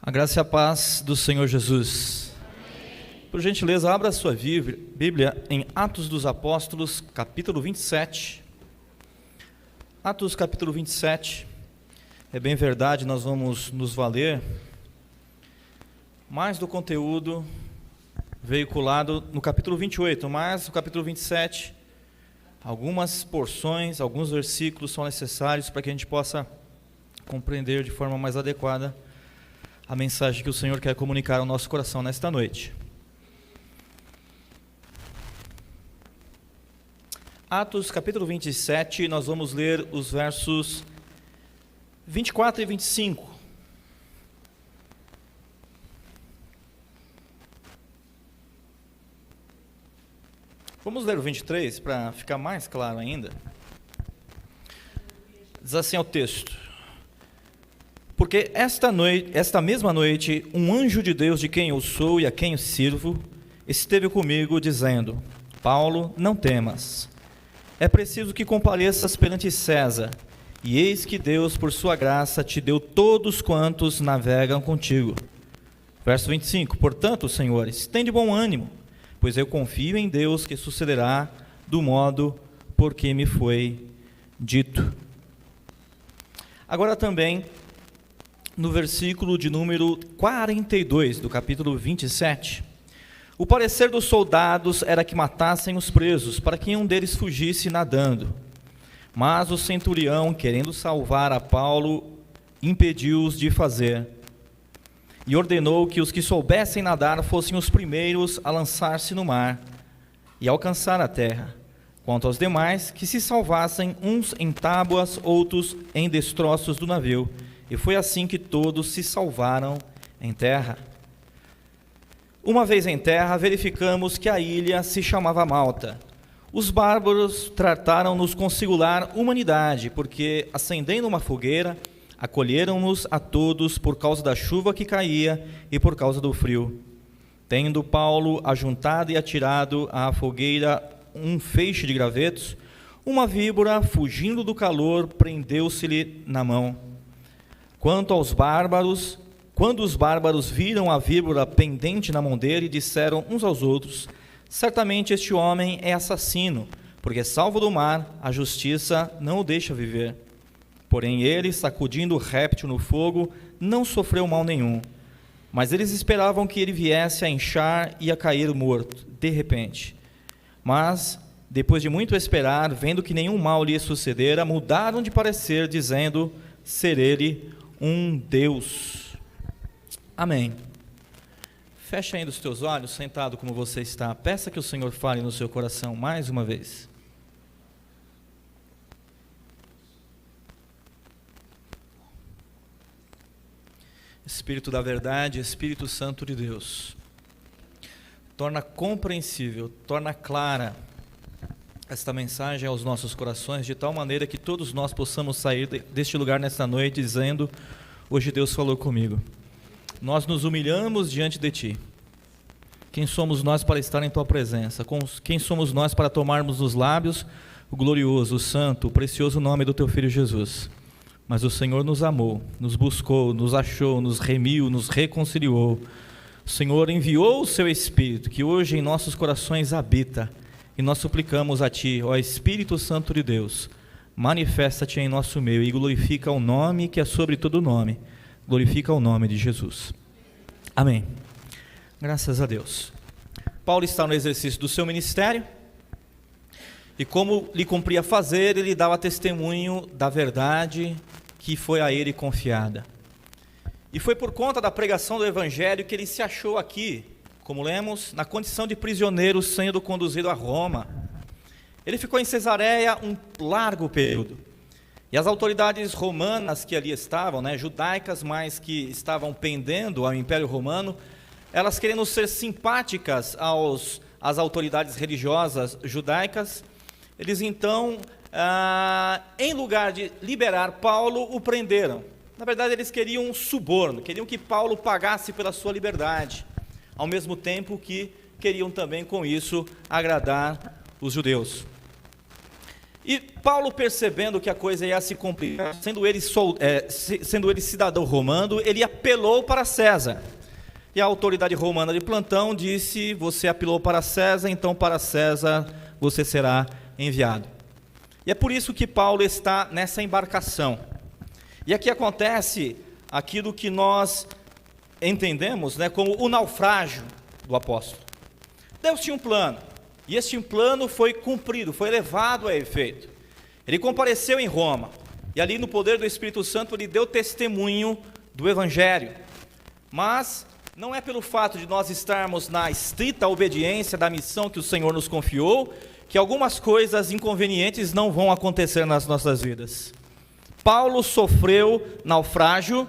A graça e a paz do Senhor Jesus. Amém. Por gentileza, abra a sua Bíblia em Atos dos Apóstolos, capítulo 27. Atos, capítulo 27. É bem verdade, nós vamos nos valer mais do conteúdo veiculado no capítulo 28, mas no capítulo 27, algumas porções, alguns versículos são necessários para que a gente possa compreender de forma mais adequada a mensagem que o Senhor quer comunicar ao nosso coração nesta noite. Atos capítulo 27, nós vamos ler os versos 24 e 25. Vamos ler o 23 para ficar mais claro ainda. Diz assim o texto: porque esta mesma noite, um anjo de Deus, de quem eu sou e a quem eu sirvo, esteve comigo, dizendo: Paulo, não temas. É preciso que compareças perante César, e eis que Deus, por sua graça, te deu todos quantos navegam contigo. Verso 25: portanto, senhores, tende bom ânimo, pois eu confio em Deus que sucederá do modo por que me foi dito. Agora também, no versículo de número 42 do capítulo 27, o parecer dos soldados era que matassem os presos, para que um deles fugisse nadando. Mas o centurião, querendo salvar a Paulo, impediu-os de fazer, e ordenou que os que soubessem nadar fossem os primeiros a lançar-se no mar e alcançar a terra. Quanto aos demais, que se salvassem, uns em tábuas, outros em destroços do navio. E foi assim que todos se salvaram em terra. Uma vez em terra, verificamos que a ilha se chamava Malta. Os bárbaros trataram-nos com singular humanidade, porque, acendendo uma fogueira, acolheram-nos a todos por causa da chuva que caía e por causa do frio. Tendo Paulo ajuntado e atirado à fogueira um feixe de gravetos, uma víbora, fugindo do calor, prendeu-se-lhe na mão. Quando os bárbaros viram a víbora pendente na mão dele, disseram uns aos outros: certamente este homem é assassino, porque salvo do mar, a justiça não o deixa viver. Porém ele, sacudindo o réptil no fogo, não sofreu mal nenhum. Mas eles esperavam que ele viesse a inchar e a cair morto, de repente. Mas, depois de muito esperar, vendo que nenhum mal lhe sucedera, mudaram de parecer, dizendo ser ele um Deus. Amém. Feche ainda os teus olhos, sentado como você está. Peça que o Senhor fale no seu coração mais uma vez. Espírito da verdade, Espírito Santo de Deus, torna compreensível, torna clara esta mensagem aos nossos corações, de tal maneira que todos nós possamos sair deste lugar nesta noite dizendo: hoje Deus falou comigo. Nós nos humilhamos diante de Ti. Quem somos nós para estar em Tua presença? Quem somos nós para tomarmos nos lábios o glorioso, o santo, o precioso nome do Teu Filho Jesus? Mas o Senhor nos amou, nos buscou, nos achou, nos remiu, nos reconciliou. O Senhor enviou o Seu Espírito, que hoje em nossos corações habita. E nós suplicamos a Ti, ó Espírito Santo de Deus, manifesta-te em nosso meio e glorifica o nome que é sobre todo nome, glorifica o nome de Jesus. Amém. Graças a Deus. Paulo está no exercício do seu ministério, e como lhe cumpria fazer, ele dava testemunho da verdade que foi a ele confiada. E foi por conta da pregação do Evangelho que ele se achou aqui, como lemos, na condição de prisioneiro sendo conduzido a Roma. Ele ficou em Cesareia um largo período. E as autoridades romanas que ali estavam, judaicas, mas que estavam pendendo ao Império Romano, elas querendo ser simpáticas às autoridades religiosas judaicas, eles então, em lugar de liberar Paulo, o prenderam. Na verdade, eles queriam um suborno, queriam que Paulo pagasse pela sua liberdade, ao mesmo tempo que queriam também com isso agradar os judeus. E Paulo, percebendo que a coisa ia se complicar, sendo ele cidadão romano, ele apelou para César. E a autoridade romana de plantão disse: você apelou para César, então para César você será enviado. E é por isso que Paulo está nessa embarcação. E aqui acontece aquilo que nós entendemos, né, como o naufrágio do apóstolo. Deus tinha um plano, e este plano foi cumprido, foi levado a efeito. Ele compareceu em Roma, e ali no poder do Espírito Santo ele deu testemunho do Evangelho. Mas não é pelo fato de nós estarmos na estrita obediência da missão que o Senhor nos confiou, que algumas coisas inconvenientes não vão acontecer nas nossas vidas. Paulo sofreu naufrágio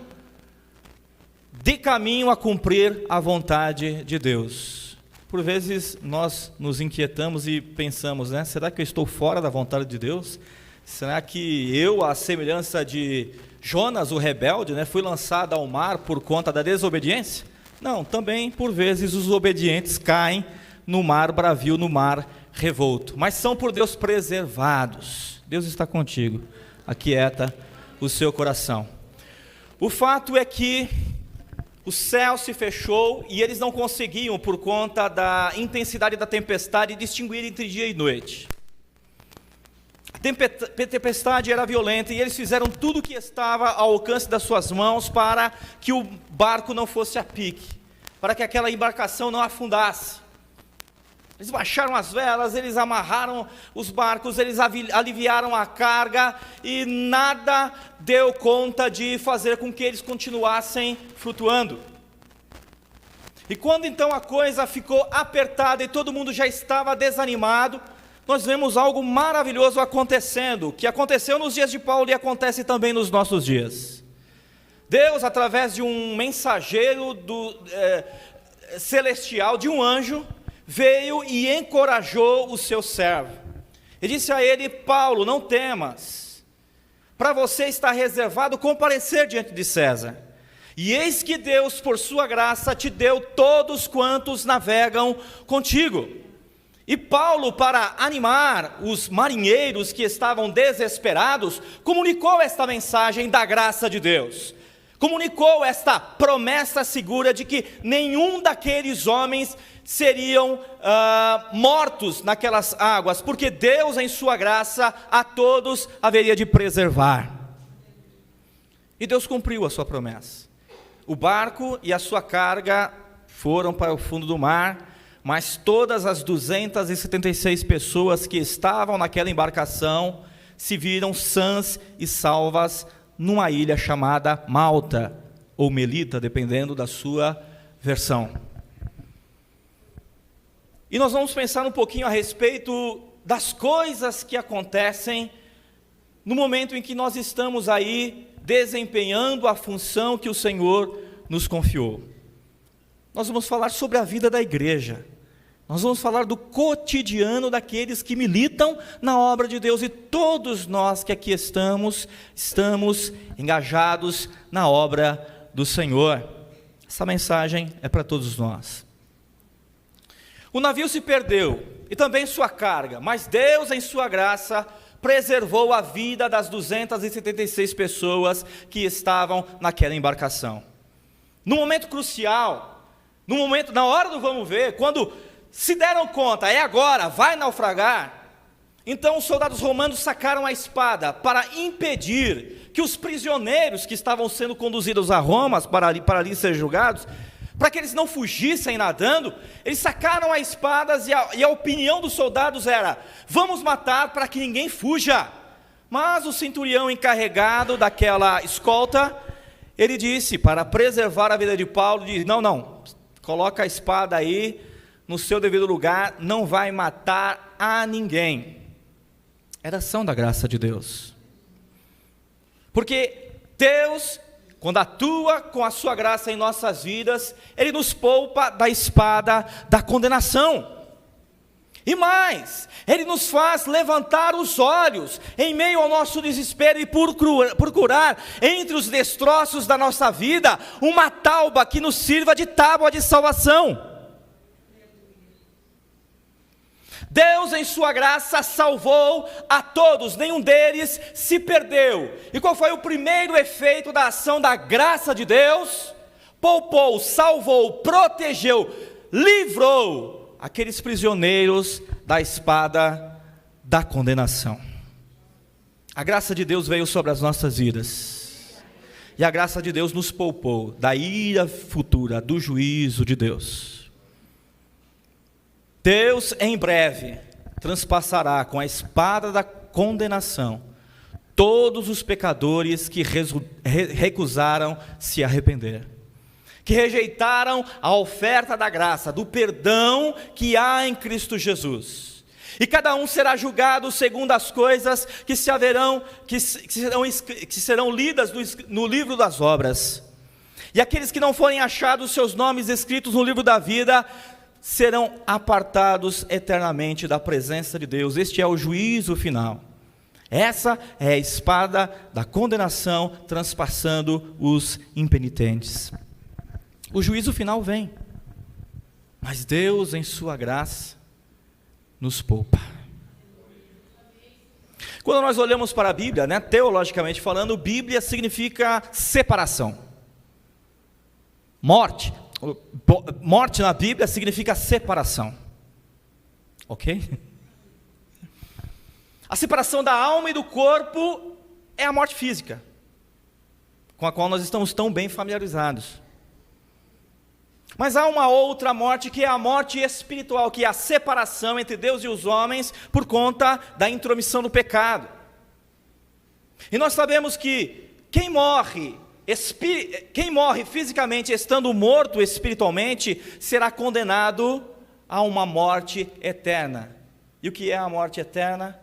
de caminho a cumprir a vontade de Deus. Por vezes nós nos inquietamos e pensamos, né? Será que eu estou fora da vontade de Deus? Será que eu, à semelhança de Jonas, o rebelde, né, fui lançado ao mar por conta da desobediência? Não, também por vezes os obedientes caem no mar bravio, no mar revolto, mas são por Deus preservados. Deus está contigo, aquieta o seu coração. O fato é que o céu se fechou e eles não conseguiam, por conta da intensidade da tempestade, distinguir entre dia e noite. A tempestade era violenta e eles fizeram tudo o que estava ao alcance das suas mãos para que o barco não fosse a pique, para que aquela embarcação não afundasse. Eles baixaram as velas, eles amarraram os barcos, eles aliviaram a carga e nada deu conta de fazer com que eles continuassem flutuando. E quando então a coisa ficou apertada e todo mundo já estava desanimado, nós vemos algo maravilhoso acontecendo, que aconteceu nos dias de Paulo e acontece também nos nossos dias. Deus, através de um mensageiro celestial, de um anjo, veio e encorajou o seu servo. E disse a ele: Paulo, não temas, para você está reservado comparecer diante de César. E eis que Deus, por sua graça, te deu todos quantos navegam contigo. E Paulo, para animar os marinheiros que estavam desesperados, comunicou esta mensagem da graça de Deus. Comunicou esta promessa segura de que nenhum daqueles homens seriam mortos naquelas águas, porque Deus, em sua graça, a todos haveria de preservar. E Deus cumpriu a sua promessa. O barco e a sua carga foram para o fundo do mar, mas todas as 276 pessoas que estavam naquela embarcação se viram sãs e salvas numa ilha chamada Malta, ou Melita, dependendo da sua versão. E nós vamos pensar um pouquinho a respeito das coisas que acontecem no momento em que nós estamos aí desempenhando a função que o Senhor nos confiou. Nós vamos falar sobre a vida da igreja. Nós vamos falar do cotidiano daqueles que militam na obra de Deus, e todos nós que aqui estamos engajados na obra do Senhor. Essa mensagem é para todos nós. O navio se perdeu, e também sua carga, mas Deus, em sua graça, preservou a vida das 276 pessoas que estavam naquela embarcação. No momento crucial, na hora do vamos ver, quando se deram conta, é agora, vai naufragar, então os soldados romanos sacaram a espada para impedir que os prisioneiros que estavam sendo conduzidos a Roma para ali ser julgados, para que eles não fugissem nadando, eles sacaram as espadas e a opinião dos soldados era: vamos matar para que ninguém fuja. Mas o centurião encarregado daquela escolta, ele disse, para preservar a vida de Paulo, diz: não, coloca a espada aí no seu devido lugar, não vai matar a ninguém. Era ação da graça de Deus. Porque Deus, quando atua com a sua graça em nossas vidas, Ele nos poupa da espada da condenação. E mais, Ele nos faz levantar os olhos em meio ao nosso desespero e procurar entre os destroços da nossa vida uma tauba que nos sirva de tábua de salvação. Deus em sua graça salvou a todos, nenhum deles se perdeu. E qual foi o primeiro efeito da ação da graça de Deus? Poupou, salvou, protegeu, livrou aqueles prisioneiros da espada da condenação. A graça de Deus veio sobre as nossas vidas, e a graça de Deus nos poupou da ira futura, do juízo de Deus. Deus em breve transpassará com a espada da condenação todos os pecadores que recusaram se arrepender, que rejeitaram a oferta da graça, do perdão que há em Cristo Jesus. E cada um será julgado segundo as coisas que serão lidas no livro das obras. E aqueles que não forem achados seus nomes escritos no livro da vida serão apartados eternamente da presença de Deus. Este é o juízo final. Essa é a espada da condenação transpassando os impenitentes. O juízo final vem, mas Deus em sua graça nos poupa. Quando nós olhamos para a Bíblia, teologicamente falando, Bíblia significa separação. Morte na Bíblia significa separação. Ok? A separação da alma e do corpo é a morte física, com a qual nós estamos tão bem familiarizados. Mas há uma outra morte, que é a morte espiritual, que é a separação entre Deus e os homens por conta da intromissão do pecado. E nós sabemos que quem morre fisicamente estando morto espiritualmente será condenado a uma morte eterna. E o que é a morte eterna?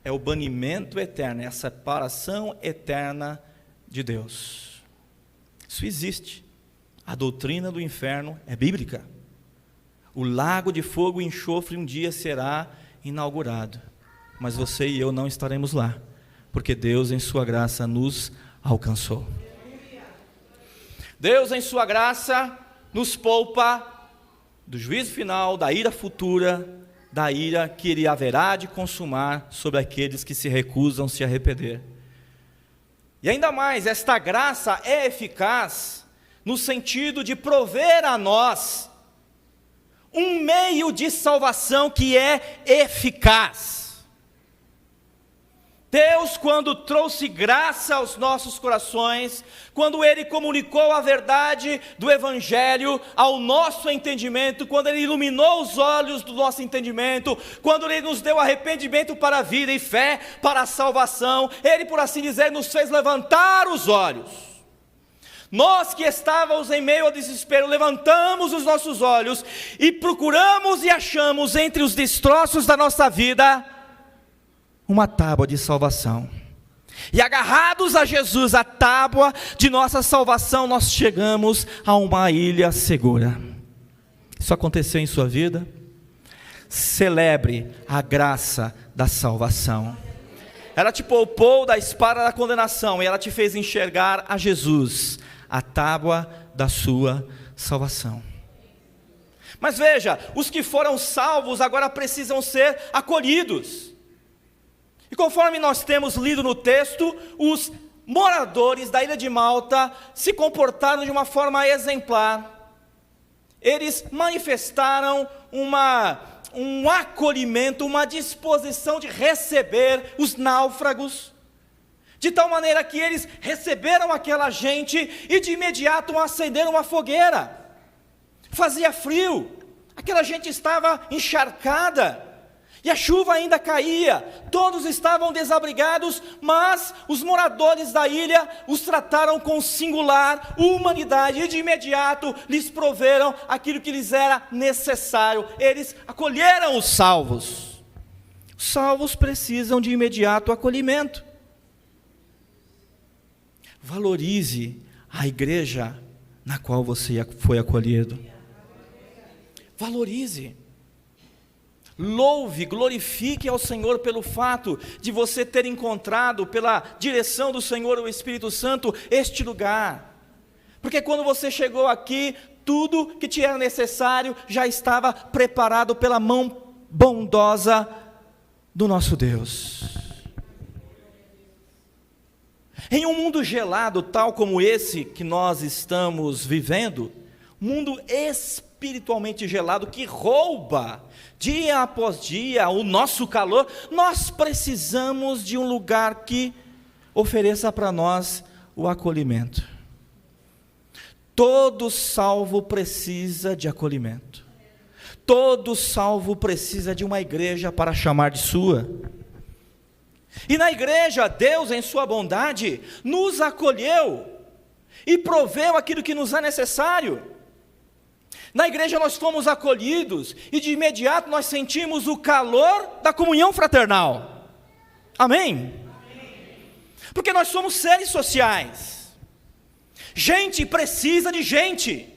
É o banimento eterno, é a separação eterna de Deus. Isso existe. A doutrina do inferno é bíblica. O lago de fogo e enxofre um dia será inaugurado, mas você e eu não estaremos lá, porque Deus em sua graça nos alcançou. Deus em sua graça nos poupa do juízo final, da ira futura, da ira que Ele haverá de consumar sobre aqueles que se recusam se arrepender. E ainda mais, esta graça é eficaz no sentido de prover a nós um meio de salvação que é eficaz. Deus, quando trouxe graça aos nossos corações, quando Ele comunicou a verdade do Evangelho ao nosso entendimento, quando Ele iluminou os olhos do nosso entendimento, quando Ele nos deu arrependimento para a vida e fé para a salvação, Ele, por assim dizer, nos fez levantar os olhos. Nós que estávamos em meio ao desespero, levantamos os nossos olhos e procuramos e achamos entre os destroços da nossa vida uma tábua de salvação. E agarrados a Jesus, a tábua de nossa salvação, nós chegamos a uma ilha segura. Isso aconteceu em sua vida? Celebre a graça da salvação. Ela te poupou da espada da condenação e ela te fez enxergar a Jesus, a tábua da sua salvação. Mas veja, os que foram salvos agora precisam ser acolhidos. E conforme nós temos lido no texto, os moradores da ilha de Malta se comportaram de uma forma exemplar. Eles manifestaram um acolhimento, uma disposição de receber os náufragos, de tal maneira que eles receberam aquela gente e de imediato acenderam uma fogueira. Fazia frio, aquela gente estava encharcada, e a chuva ainda caía, todos estavam desabrigados, mas os moradores da ilha os trataram com singular humanidade, e de imediato lhes proveram aquilo que lhes era necessário. Eles acolheram os salvos. Os salvos precisam de imediato acolhimento. Valorize a igreja na qual você foi acolhido. Valorize. Louve, glorifique ao Senhor pelo fato de você ter encontrado, pela direção do Senhor, o Espírito Santo, este lugar. Porque quando você chegou aqui, tudo que te era necessário já estava preparado pela mão bondosa do nosso Deus. Em um mundo gelado, tal como esse que nós estamos vivendo, mundo espiritualmente gelado que rouba dia após dia o nosso calor, nós precisamos de um lugar que ofereça para nós o acolhimento. Todo salvo precisa de acolhimento. Todo salvo precisa de uma igreja para chamar de sua. E na igreja, Deus, em sua bondade, nos acolheu e proveu aquilo que nos é necessário. Na igreja nós fomos acolhidos e de imediato nós sentimos o calor da comunhão fraternal. Amém? Porque nós somos seres sociais. Gente precisa de gente.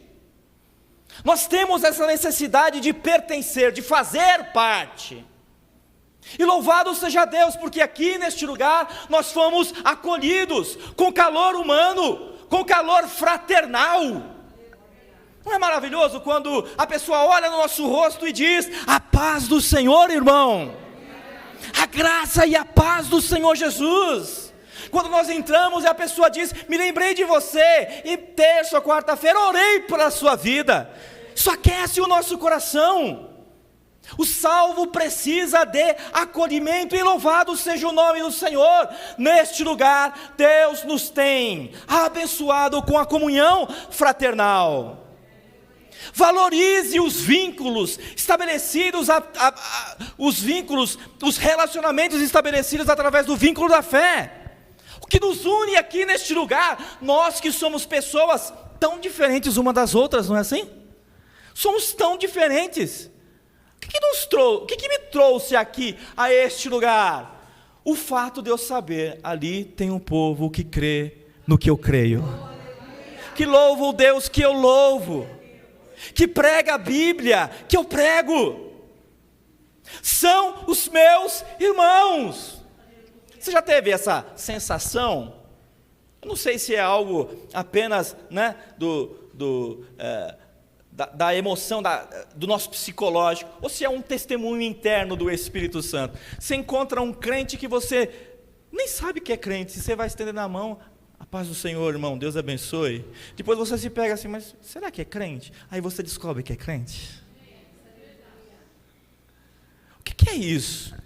Nós temos essa necessidade de pertencer, de fazer parte. E louvado seja Deus, porque aqui neste lugar nós fomos acolhidos com calor humano, com calor fraternal. Não é maravilhoso quando a pessoa olha no nosso rosto e diz: a paz do Senhor, irmão, a graça e a paz do Senhor Jesus. Quando nós entramos e a pessoa diz: me lembrei de você, e terça ou quarta-feira orei pela sua vida. Isso aquece o nosso coração. O salvo precisa de acolhimento, e louvado seja o nome do Senhor. Neste lugar, Deus nos tem abençoado com a comunhão fraternal. Valorize os vínculos estabelecidos, os relacionamentos estabelecidos através do vínculo da fé. O que nos une aqui neste lugar, nós que somos pessoas tão diferentes uma das outras, não é assim? Somos tão diferentes. O que me trouxe aqui a este lugar? O fato de eu saber, ali tem um povo que crê no que eu creio, que louva o Deus que eu louvo, que prega a Bíblia que eu prego. São os meus irmãos. Você já teve essa sensação? Eu não sei se é algo apenas, né, da emoção, do nosso psicológico, ou se é um testemunho interno do Espírito Santo. Você encontra um crente que você nem sabe que é crente, se você vai estender na mão: a paz do Senhor, irmão, Deus abençoe. Depois você se pega assim: mas será que é crente? Aí você descobre que é crente. O que é isso?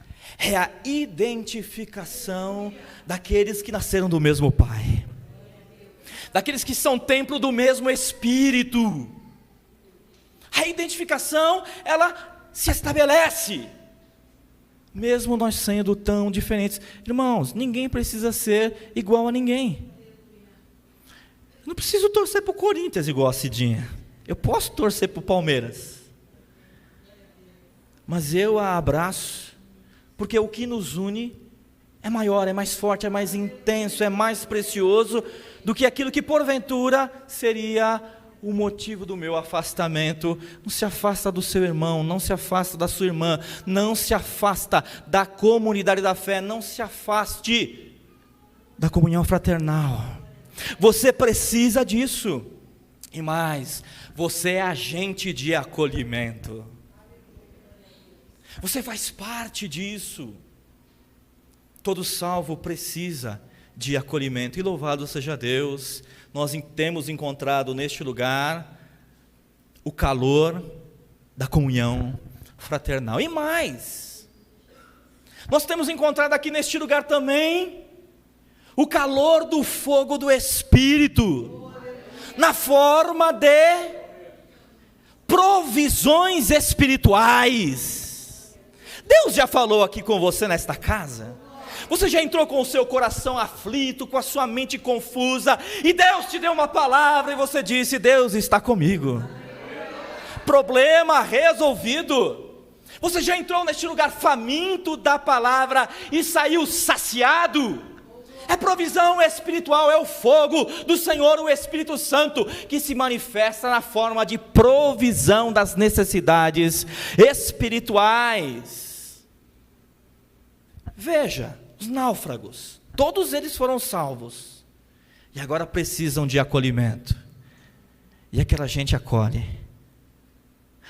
É a identificação daqueles que nasceram do mesmo Pai, daqueles que são templo do mesmo Espírito. A identificação, ela se estabelece, mesmo nós sendo tão diferentes. Irmãos, ninguém precisa ser igual a ninguém. Eu não preciso torcer para o Corinthians igual a Cidinha. Eu posso torcer para o Palmeiras, mas eu a abraço, porque o que nos une é maior, é mais forte, é mais intenso, é mais precioso do que aquilo que porventura seria o motivo do meu afastamento. Não se afasta do seu irmão, não se afasta da sua irmã, não se afasta da comunidade da fé, não se afaste da comunhão fraternal. Você precisa disso. E mais, você é agente de acolhimento. Você faz parte disso. Todo salvo precisa de acolhimento, e louvado seja Deus, nós temos encontrado neste lugar o calor da comunhão fraternal. E mais, nós temos encontrado aqui neste lugar também o calor do fogo do Espírito, na forma de provisões espirituais. Deus já falou aqui com você nesta casa? Você já entrou com o seu coração aflito, com a sua mente confusa, e Deus te deu uma palavra e você disse: Deus está comigo. Problema resolvido. Você já entrou neste lugar faminto da palavra e saiu saciado. É provisão espiritual, é o fogo do Senhor, o Espírito Santo, que se manifesta na forma de provisão das necessidades espirituais. Veja, os náufragos, todos eles foram salvos, e agora precisam de acolhimento, e aquela gente acolhe.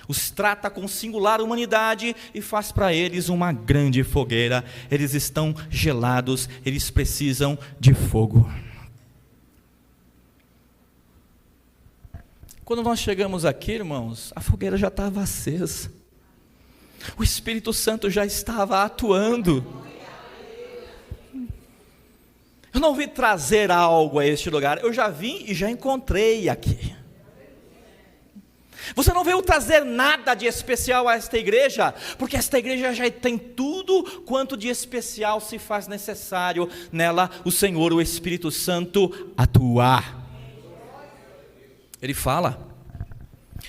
os trata com singular humanidade e faz para eles uma grande fogueira. Eles estão gelados, eles precisam de fogo. Quando nós chegamos aqui, irmãos, a fogueira já estava acesa. O Espírito Santo já estava atuando. Eu não vim trazer algo a este lugar, eu já vim e já encontrei aqui. Você não veio trazer nada de especial a esta igreja, porque esta igreja já tem tudo quanto de especial se faz necessário nela, o Senhor, o Espírito Santo, atuar. Ele fala,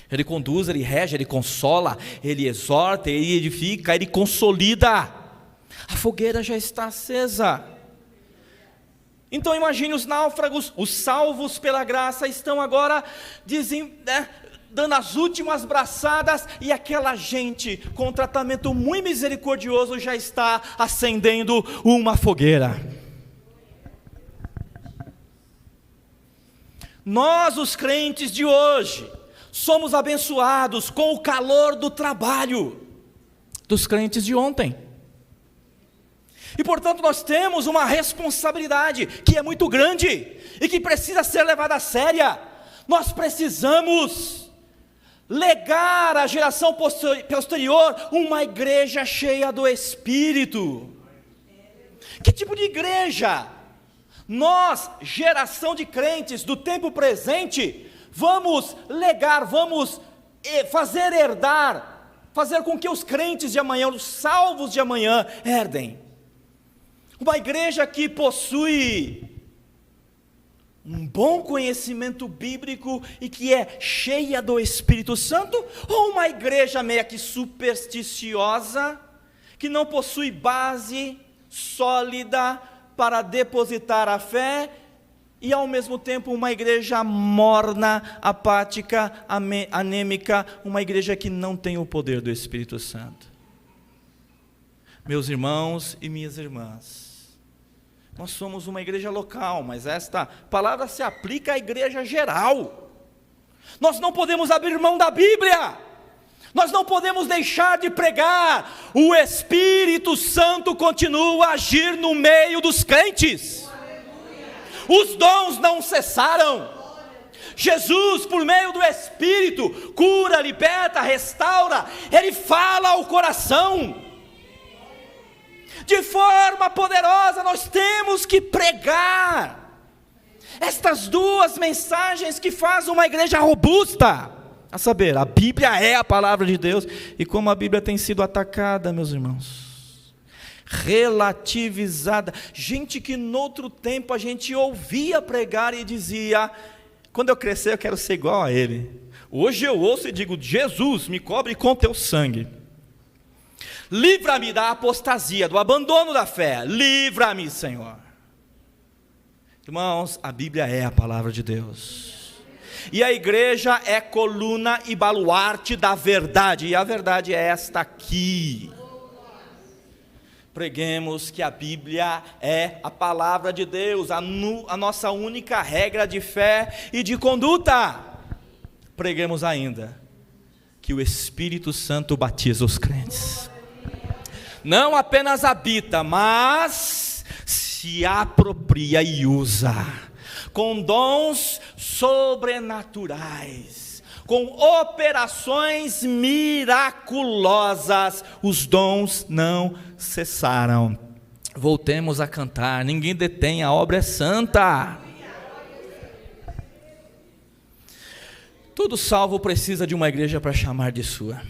Ele conduz, Ele rege, Ele consola, Ele exorta, Ele edifica, Ele consolida. A fogueira já está acesa. Então imagine os náufragos, os salvos pela graça, estão agora dando as últimas braçadas, e aquela gente com um tratamento muito misericordioso já está acendendo uma fogueira. Nós, os crentes de hoje, somos abençoados com o calor do trabalho dos crentes de ontem. E portanto nós temos uma responsabilidade que é muito grande e que precisa ser levada a séria. Nós precisamos legar à geração posterior uma igreja cheia do Espírito. Que tipo de igreja? Nós, geração de crentes do tempo presente, vamos legar, vamos fazer herdar, fazer com que os crentes de amanhã, os salvos de amanhã, herdem. Uma igreja que possui um bom conhecimento bíblico e que é cheia do Espírito Santo, ou uma igreja meio que supersticiosa, que não possui base sólida para depositar a fé, e ao mesmo tempo uma igreja morna, apática, anêmica, uma igreja que não tem o poder do Espírito Santo. Meus irmãos e minhas irmãs, nós somos uma igreja local, mas esta palavra se aplica à igreja geral. Nós não podemos abrir mão da Bíblia, nós não podemos deixar de pregar. O Espírito Santo continua a agir no meio dos crentes. Os dons não cessaram. Jesus, por meio do Espírito, cura, liberta, restaura. Ele fala ao coração de forma poderosa. Nós temos que pregar estas duas mensagens que fazem uma igreja robusta, a saber, a Bíblia é a palavra de Deus, e como a Bíblia tem sido atacada, meus irmãos, relativizada, gente que no outro tempo a gente ouvia pregar e dizia, quando eu crescer eu quero ser igual a ele. Hoje eu ouço e digo, Jesus, me cobre com teu sangue, livra-me da apostasia, do abandono da fé, livra-me, Senhor. Irmãos, a Bíblia é a palavra de Deus, e a igreja é coluna e baluarte da verdade, e a verdade é esta aqui. Preguemos que a Bíblia é a palavra de Deus, a nossa única regra de fé e de conduta. Preguemos ainda que o Espírito Santo batiza os crentes, não apenas habita, mas se apropria e usa, com dons sobrenaturais, com operações miraculosas. Os dons não cessaram. Voltemos a cantar, ninguém detém, a obra é santa. Todo salvo precisa de uma igreja para chamar de sua.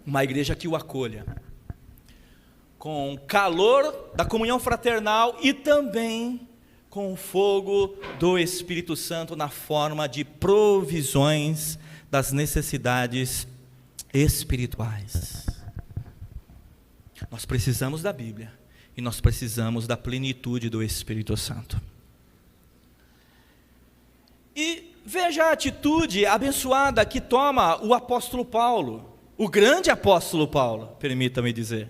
Uma igreja que o acolha, com calor da comunhão fraternal e também com o fogo do Espírito Santo na forma de provisões das necessidades espirituais. Nós precisamos da Bíblia e nós precisamos da plenitude do Espírito Santo. E veja a atitude abençoada que toma o apóstolo Paulo, o grande apóstolo Paulo, permita-me dizer.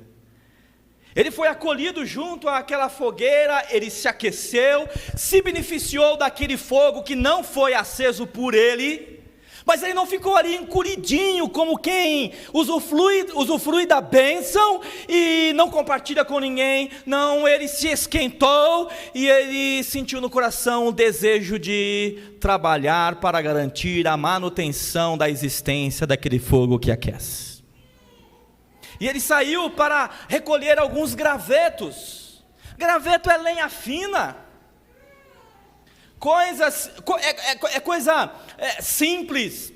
Ele foi acolhido junto àquela fogueira, ele se aqueceu, se beneficiou daquele fogo que não foi aceso por ele, Mas ele não ficou ali encolhidinho, como quem usufrui da bênção e não compartilha com ninguém. Não, ele se esquentou e ele sentiu no coração o desejo de trabalhar para garantir a manutenção da existência daquele fogo que aquece. E ele saiu para recolher alguns gravetos. Graveto é lenha fina. Coisa simples,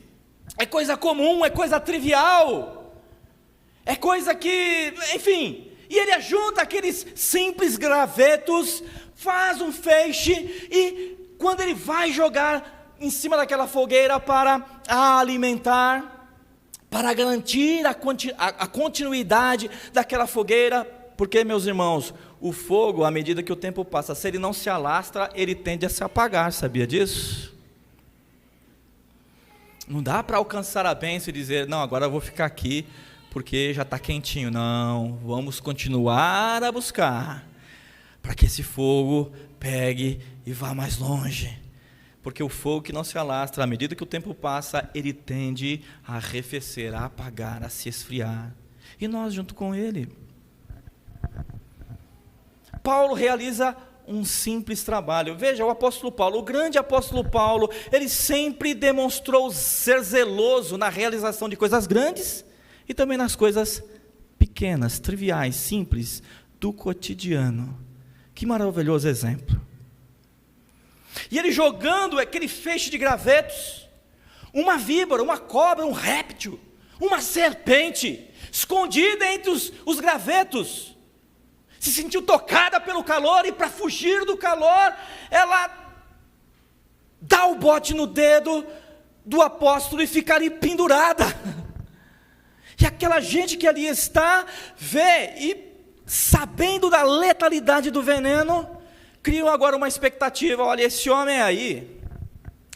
é coisa comum, é coisa trivial, é coisa que, enfim, e ele ajunta aqueles simples gravetos, faz um feixe, e quando ele vai jogar em cima daquela fogueira para alimentar, para garantir a continuidade daquela fogueira, porque, meus irmãos, o fogo, à medida que o tempo passa, se ele não se alastra, ele tende a se apagar, sabia disso? Não dá para alcançar a bênção e dizer, não, agora eu vou ficar aqui, porque já está quentinho. Não, vamos continuar a buscar, para que esse fogo pegue e vá mais longe. Porque o fogo que não se alastra, à medida que o tempo passa, ele tende a arrefecer, a apagar, a se esfriar. E nós junto com ele. Paulo realiza um simples trabalho. Veja, o apóstolo Paulo, o grande apóstolo Paulo, ele sempre demonstrou ser zeloso na realização de coisas grandes e também nas coisas pequenas, triviais, simples, do cotidiano. Que maravilhoso exemplo. E ele jogando aquele feixe de gravetos, uma víbora, uma cobra, um réptil, uma serpente, escondida entre os gravetos, se sentiu tocada pelo calor, e para fugir do calor, ela dá o bote no dedo do apóstolo e fica ali pendurada. E aquela gente que ali está, vê, e sabendo da letalidade do veneno, criam agora uma expectativa, olha, esse homem aí,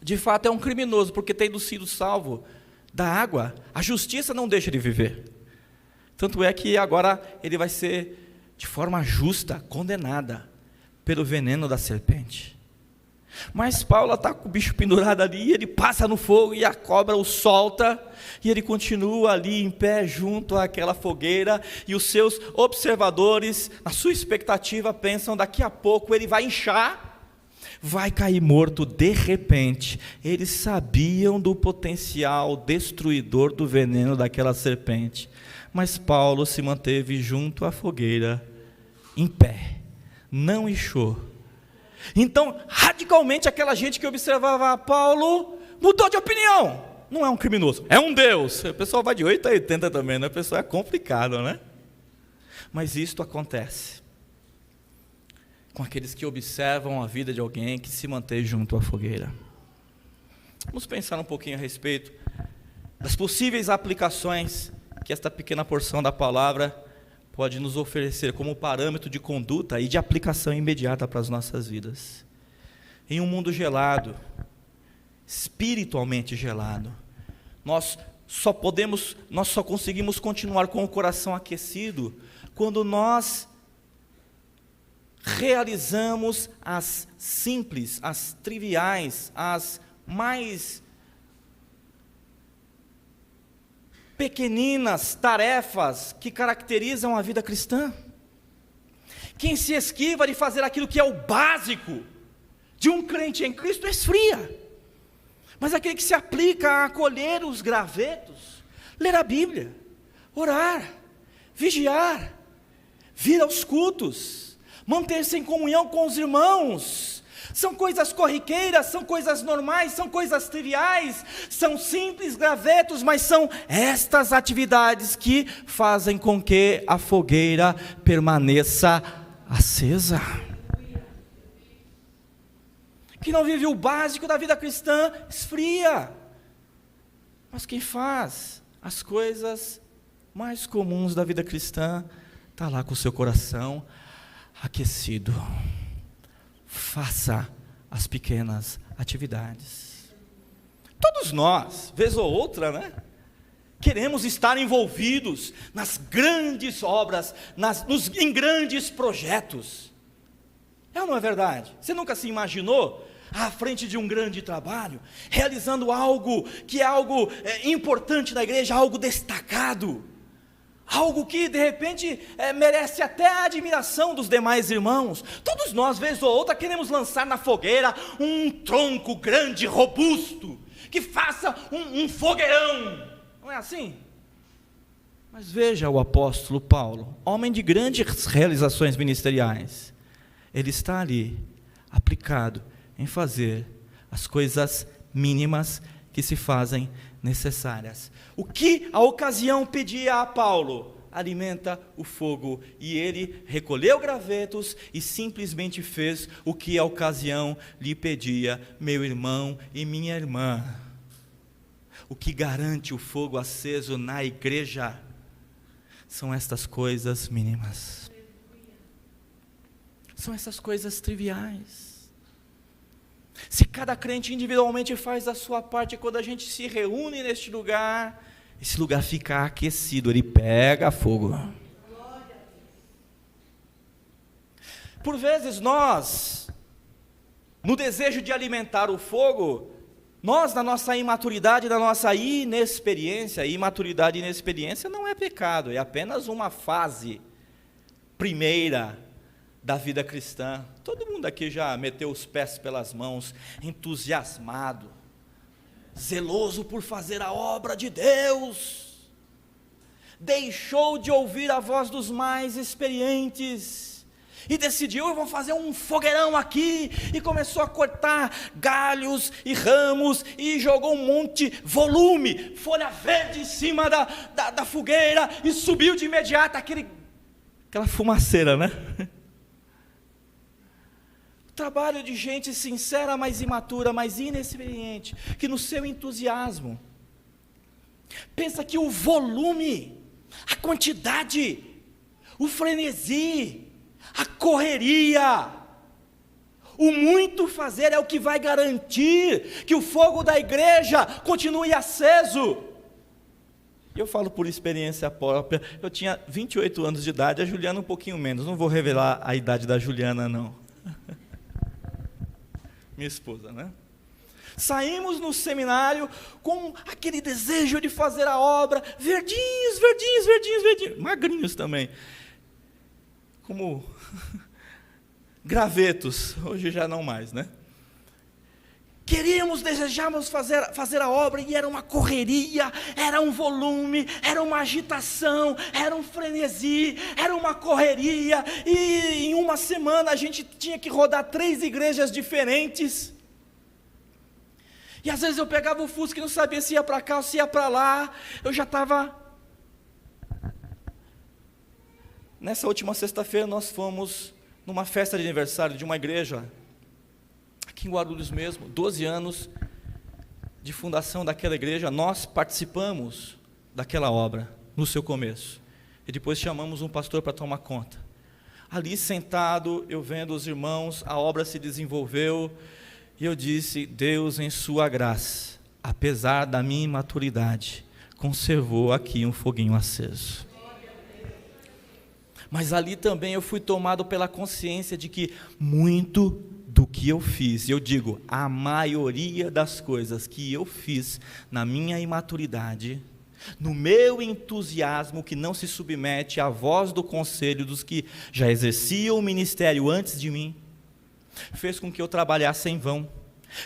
de fato é um criminoso, porque tendo sido salvo da água, a justiça não deixa ele viver. Tanto é que agora ele vai ser, de forma justa, condenada pelo veneno da serpente. Mas Paulo está com o bicho pendurado ali, ele passa no fogo e a cobra o solta, e ele continua ali em pé junto àquela fogueira, e os seus observadores, na sua expectativa, pensam, daqui a pouco ele vai inchar, vai cair morto. De repente, eles sabiam do potencial destruidor do veneno daquela serpente, mas Paulo se manteve junto à fogueira, em pé, não inchou. Então, radicalmente, aquela gente que observava Paulo mudou de opinião. Não é um criminoso, é um Deus. O pessoal vai de 8 a 80 também, né? O pessoal é complicado, né? Mas isto acontece com aqueles que observam a vida de alguém que se mantém junto à fogueira. Vamos pensar um pouquinho a respeito das possíveis aplicações que esta pequena porção da palavra pode nos oferecer como parâmetro de conduta e de aplicação imediata para as nossas vidas. Em um mundo gelado, espiritualmente gelado, nós só conseguimos continuar com o coração aquecido quando nós realizamos as simples, as triviais, as mais pequeninas tarefas que caracterizam a vida cristã. Quem se esquiva de fazer aquilo que é o básico de um crente em Cristo esfria. Mas aquele que se aplica a acolher os gravetos, ler a Bíblia, orar, vigiar, vir aos cultos, manter-se em comunhão com os irmãos, são coisas corriqueiras, são coisas normais, são coisas triviais, são simples gravetos, mas são estas atividades que fazem com que a fogueira permaneça acesa. Que não vive o básico da vida cristã, esfria. Mas quem faz as coisas mais comuns da vida cristã, está lá com o seu coração aquecido. Faça as pequenas atividades. Todos nós, vez ou outra, né? Queremos estar envolvidos nas grandes obras, em grandes projetos. É ou não é verdade? Você nunca se imaginou à frente de um grande trabalho, realizando algo que é algo importante na igreja, algo destacado, algo que de repente merece até a admiração dos demais irmãos. Todos nós, vez ou outra, queremos lançar na fogueira um tronco grande, robusto, que faça um fogueirão, não é assim? Mas veja o apóstolo Paulo, homem de grandes realizações ministeriais, ele está ali, aplicado em fazer as coisas mínimas que se fazem necessárias. O que a ocasião pedia a Paulo? Alimenta o fogo. E ele recolheu gravetos e simplesmente fez o que a ocasião lhe pedia. Meu irmão e minha irmã, o que garante o fogo aceso na igreja são estas coisas mínimas. São essas coisas triviais. Se cada crente individualmente faz a sua parte, quando a gente se reúne neste lugar, esse lugar fica aquecido, ele pega fogo. Por vezes nós, no desejo de alimentar o fogo, nós, na nossa imaturidade, na nossa inexperiência, imaturidade e inexperiência não é pecado, é apenas uma fase primeira da vida cristã. Todo mundo aqui já meteu os pés pelas mãos, entusiasmado, zeloso por fazer a obra de Deus, deixou de ouvir a voz dos mais experientes, e decidiu, eu vou fazer um fogueirão aqui, e começou a cortar galhos e ramos, e jogou um monte, volume, folha verde em cima da fogueira, e subiu de imediato aquela fumaceira, né? Trabalho de gente sincera, mas imatura, mas inexperiente, que no seu entusiasmo, pensa que o volume, a quantidade, o frenesi, a correria, o muito fazer é o que vai garantir que o fogo da igreja continue aceso. E eu falo por experiência própria, eu tinha 28 anos de idade, a Juliana um pouquinho menos, não vou revelar a idade da Juliana não. Minha esposa, né? Saímos no seminário com aquele desejo de fazer a obra, verdinhos, magrinhos também, como gravetos, hoje já não mais, né? Desejávamos fazer a obra, e era uma correria, era um volume, era uma agitação, era um frenesi, era uma correria, e em uma semana a gente tinha que rodar 3 igrejas diferentes, e às vezes eu pegava o Fusca e não sabia se ia para cá ou se ia para lá, eu já estava... Nessa última sexta-feira nós fomos numa festa de aniversário de uma igreja, aqui em Guarulhos mesmo, 12 anos de fundação daquela igreja, nós participamos daquela obra, no seu começo, e depois chamamos um pastor para tomar conta. Ali sentado, eu vendo os irmãos, a obra se desenvolveu, e eu disse, Deus em sua graça, apesar da minha imaturidade, conservou aqui um foguinho aceso. Mas ali também eu fui tomado pela consciência de que muito do que eu fiz, eu digo, a maioria das coisas que eu fiz na minha imaturidade, no meu entusiasmo que não se submete à voz do conselho dos que já exerciam o ministério antes de mim, fez com que eu trabalhasse em vão,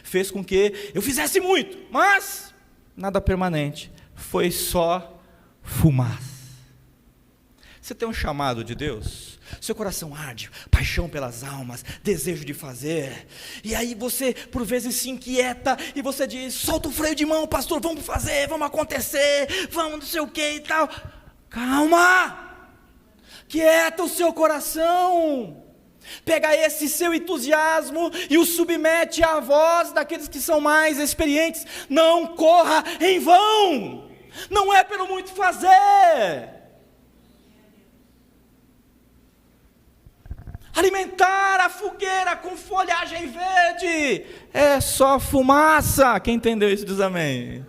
fez com que eu fizesse muito, mas nada permanente, foi só fumaça. Você tem um chamado de Deus, seu coração arde, paixão pelas almas, desejo de fazer, e aí você por vezes se inquieta, e você diz, solta o freio de mão, pastor, vamos fazer, vamos acontecer, vamos não sei o que e tal. Calma, quieta o seu coração, pega esse seu entusiasmo e o submete à voz daqueles que são mais experientes. Não corra em vão, não é pelo muito fazer. Alimentar a fogueira com folhagem verde é só fumaça. Quem entendeu isso diz amém.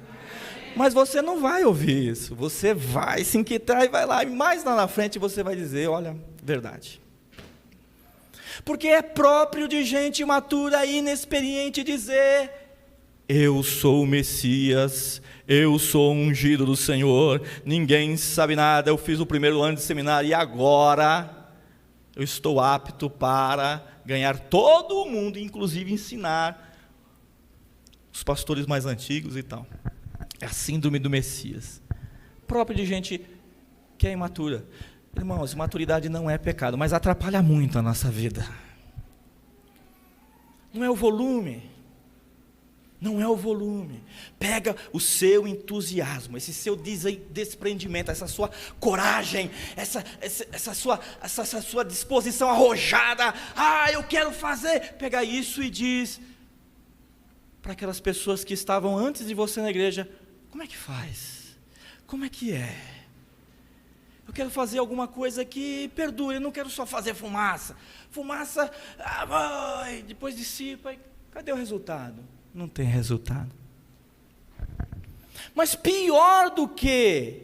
Mas você não vai ouvir isso, você vai se inquietar e vai lá, e mais lá na frente você vai dizer, olha, verdade. porque é próprio de gente imatura e inexperiente dizer: eu sou o Messias, eu sou o ungido do Senhor, ninguém sabe nada, eu fiz o primeiro ano de seminário e agora eu estou apto para ganhar todo o mundo, inclusive ensinar os pastores mais antigos e tal. É a síndrome do Messias, próprio de gente que é imatura. Irmãos, imaturidade não é pecado, mas atrapalha muito a nossa vida. Não é o volume, não é o volume. Pega o seu entusiasmo, esse seu desprendimento, essa sua coragem, essa sua disposição arrojada. Eu quero fazer. Pega isso e diz para aquelas pessoas que estavam antes de você na igreja: como é que faz? Como é que é? Eu quero fazer alguma coisa que perdure, eu não quero só fazer fumaça. Fumaça, depois dissipa, cadê o resultado? Não tem resultado. Mas pior do que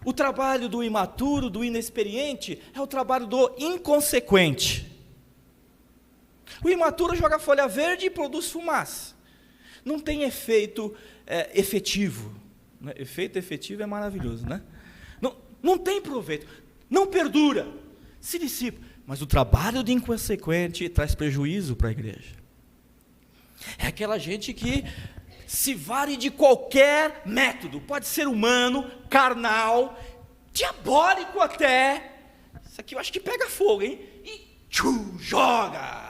o trabalho do imaturo, do inexperiente, é o trabalho do inconsequente. O imaturo joga folha verde e produz fumaça. Não tem efeito efetivo. Efeito efetivo é maravilhoso, né? Não tem proveito, não perdura, se dissipa. Mas o trabalho de inconsequente traz prejuízo para a igreja. É aquela gente que se vale de qualquer método, pode ser humano, carnal, diabólico até. Isso aqui eu acho que pega fogo, hein? E joga.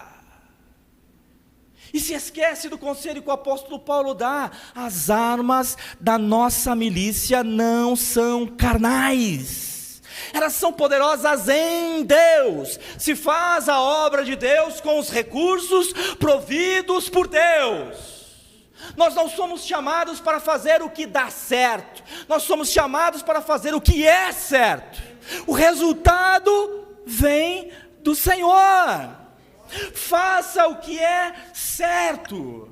E se esquece do conselho que o apóstolo Paulo dá: as armas da nossa milícia não são carnais, elas são poderosas em Deus. Se faz a obra de Deus com os recursos providos por Deus. Nós não somos chamados para fazer o que dá certo, nós somos chamados para fazer o que é certo. O resultado vem do Senhor. Faça o que é certo.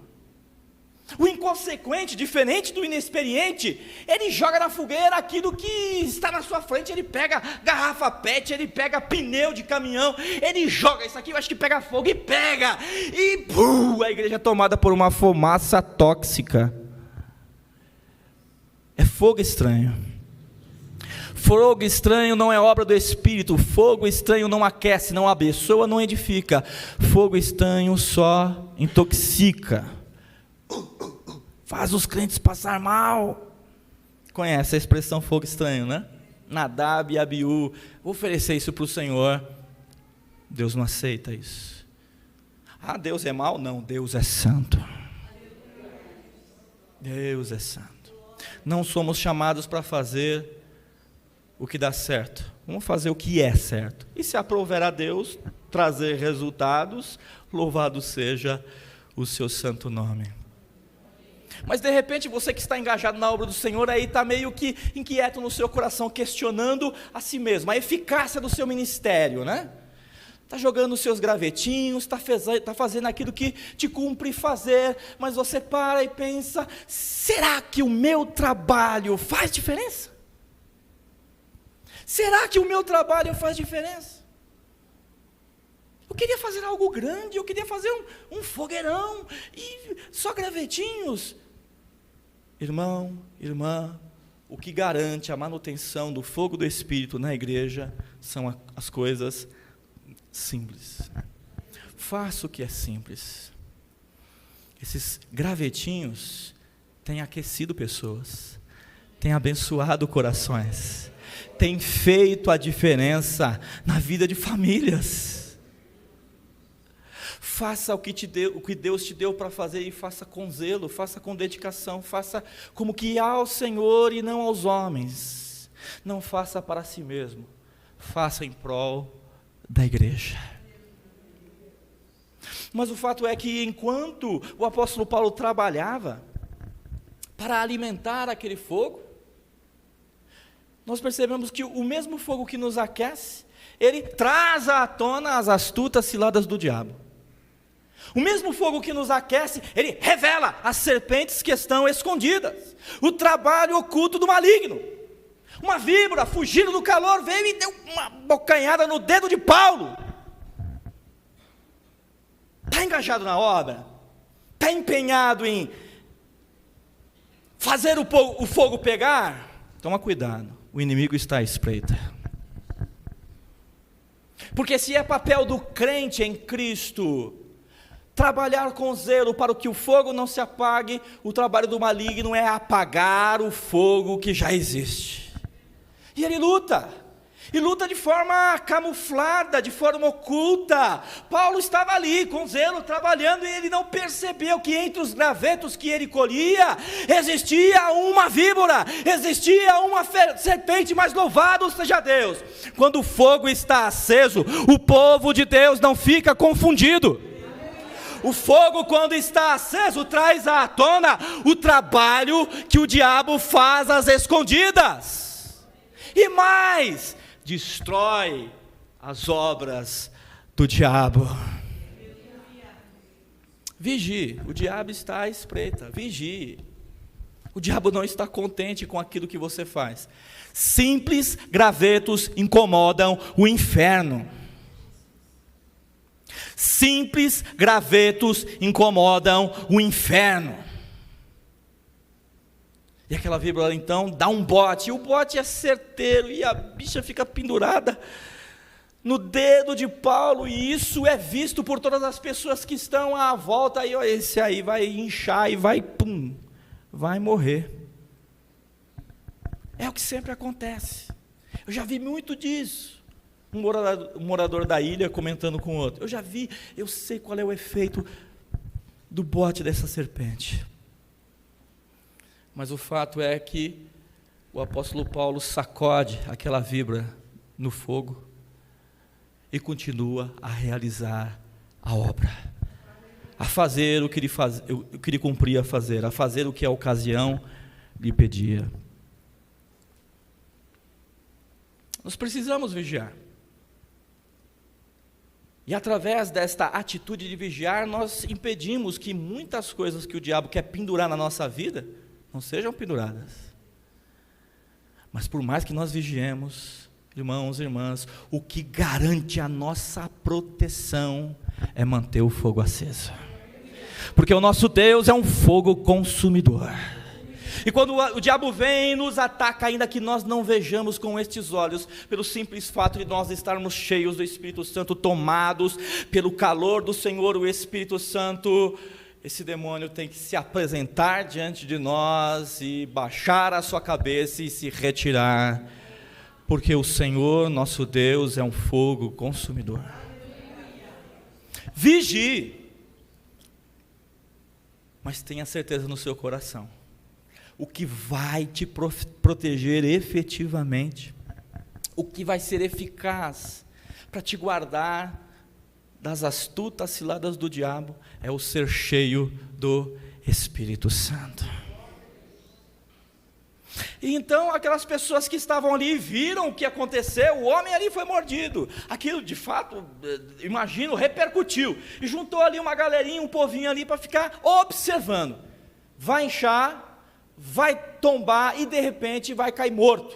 O inconsequente, diferente do inexperiente, ele joga na fogueira aquilo que está na sua frente. Ele pega garrafa PET, ele pega pneu de caminhão, ele joga. Isso aqui eu acho que pega fogo, e pega, e a igreja é tomada por uma fumaça tóxica. É fogo estranho. Fogo estranho não é obra do Espírito. Fogo estranho não aquece, não abençoa, não edifica. Fogo estranho só intoxica, faz os crentes passar mal. Conhece a expressão fogo estranho, né? Nadab e Abiú, vou oferecer isso para o Senhor. Deus não aceita isso. Deus é mau? Não, Deus é santo. Deus é santo. Não somos chamados para fazer o que dá certo, vamos fazer o que é certo. E se aprouver a Deus, trazer resultados, louvado seja o seu santo nome. Mas de repente você que está engajado na obra do Senhor, aí está meio que inquieto no seu coração, questionando a si mesmo, a eficácia do seu ministério, né? Está jogando os seus gravetinhos, está fazendo aquilo que te cumpre fazer, mas você para e pensa: será que o meu trabalho faz diferença? Será que o meu trabalho faz diferença? Eu queria fazer algo grande, eu queria fazer um fogueirão, e só gravetinhos. Irmão, irmã, o que garante a manutenção do fogo do Espírito na igreja são as coisas simples. Faça o que é simples. Esses gravetinhos têm aquecido pessoas, têm abençoado corações, tem feito a diferença na vida de famílias. Faça o que Deus te deu para fazer, e faça com zelo, faça com dedicação, faça como que ao Senhor e não aos homens. Não faça para si mesmo, faça em prol da igreja. Mas o fato é que enquanto o apóstolo Paulo trabalhava para alimentar aquele fogo, nós percebemos que o mesmo fogo que nos aquece, ele traz à tona as astutas ciladas do diabo. O mesmo fogo que nos aquece, ele revela as serpentes que estão escondidas, o trabalho oculto do maligno. Uma víbora, fugindo do calor, veio e deu uma bocanhada no dedo de Paulo. Está engajado na obra? Está empenhado em fazer o fogo pegar? Toma cuidado, o inimigo está à espreita. Porque se é papel do crente em Cristo trabalhar com zelo para que o fogo não se apague, o trabalho do maligno é apagar o fogo que já existe. E ele luta, e luta de forma camuflada, de forma oculta. Paulo estava ali com zelo trabalhando, e ele não percebeu que entre os gravetos que ele colhia, existia uma víbora, existia uma serpente, mas louvado seja Deus. Quando o fogo está aceso, o povo de Deus não fica confundido. O fogo, quando está aceso, traz à tona o trabalho que o diabo faz às escondidas. E mais, destrói as obras do diabo. Vigie, o diabo está à espreita, vigie. O diabo não está contente com aquilo que você faz. Simples gravetos incomodam o inferno. Simples gravetos incomodam o inferno. E aquela víbora então dá um bote, e o bote é certeiro, e a bicha fica pendurada no dedo de Paulo, e isso é visto por todas as pessoas que estão à volta. Aí, ó, esse aí vai inchar e vai morrer. É o que sempre acontece. Eu já vi muito disso. Um morador da ilha comentando com o outro: eu sei qual é o efeito do bote dessa serpente. Mas o fato é que o apóstolo Paulo sacode aquela víbora no fogo e continua a realizar a obra, a fazer o que ele cumpria fazer, a fazer o que a ocasião lhe pedia. Nós precisamos vigiar. E através desta atitude de vigiar, nós impedimos que muitas coisas que o diabo quer pendurar na nossa vida, não sejam penduradas. Mas por mais que nós vigiemos, irmãos e irmãs, o que garante a nossa proteção é manter o fogo aceso. Porque o nosso Deus é um fogo consumidor. E quando o diabo vem e nos ataca, ainda que nós não vejamos com estes olhos, pelo simples fato de nós estarmos cheios do Espírito Santo, tomados pelo calor do Senhor, o Espírito Santo, esse demônio tem que se apresentar diante de nós e baixar a sua cabeça e se retirar, porque o Senhor, nosso Deus, é um fogo consumidor. Vigie, mas tenha certeza no seu coração: o que vai te proteger efetivamente, o que vai ser eficaz para te guardar das astutas ciladas do diabo, é o ser cheio do Espírito Santo. E então aquelas pessoas que estavam ali viram o que aconteceu, o homem ali foi mordido, aquilo de fato, imagino, repercutiu, e juntou ali uma galerinha, um povinho ali para ficar observando. Vai inchar, vai tombar e de repente vai cair morto.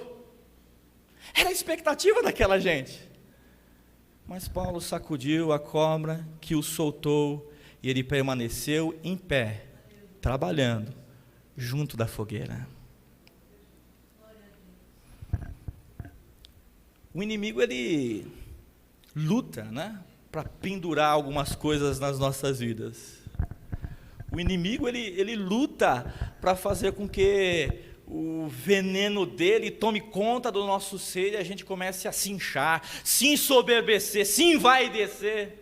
Era a expectativa daquela gente. Mas Paulo sacudiu a cobra que o soltou, e ele permaneceu em pé, trabalhando junto da fogueira. O inimigo, ele luta, para pendurar algumas coisas nas nossas vidas. O inimigo, ele luta para fazer com que o veneno dele tome conta do nosso ser e a gente comece a se inchar, se ensoberbecer, se envaidecer.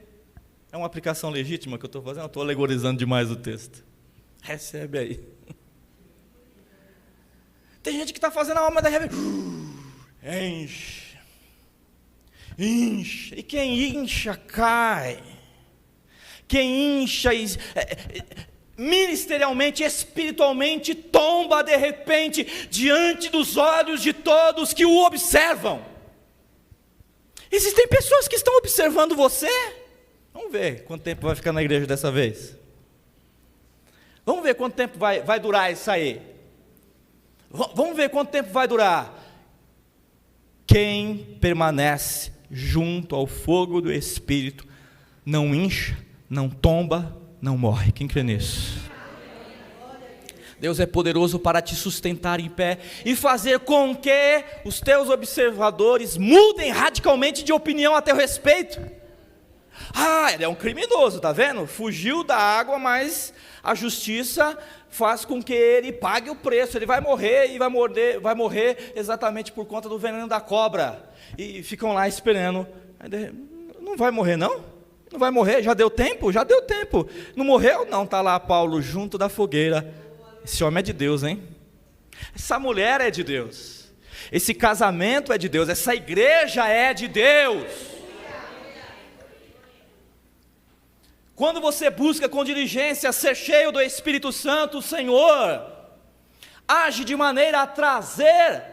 É uma aplicação legítima que eu estou fazendo? Eu estou alegorizando demais o texto. Recebe aí. Tem gente que está fazendo a alma da rebelião. Enche. Incha. E quem incha, cai. Quem incha, ministerialmente, espiritualmente, tomba de repente diante dos olhos de todos que o observam. Existem pessoas que estão observando você. Vamos ver quanto tempo vai ficar na igreja dessa vez. Vamos ver quanto tempo vai durar isso aí. Vamos ver quanto tempo vai durar. Quem permanece junto ao fogo do Espírito não incha não tomba, não morre. Quem crê nisso? Deus é poderoso para te sustentar em pé e fazer com que os teus observadores mudem radicalmente de opinião a teu respeito. Ele é um criminoso, tá vendo? Fugiu da água, mas a justiça faz com que ele pague o preço. Ele vai morrer e vai morrer exatamente por conta do veneno da cobra. E ficam lá esperando. Não vai morrer não? Não vai morrer? Já deu tempo? Já deu tempo. Não morreu? Não, está lá Paulo junto da fogueira. Esse homem é de Deus, hein? Essa mulher é de Deus. Esse casamento é de Deus. Essa igreja é de Deus. Quando você busca com diligência ser cheio do Espírito Santo, o Senhor age de maneira a trazer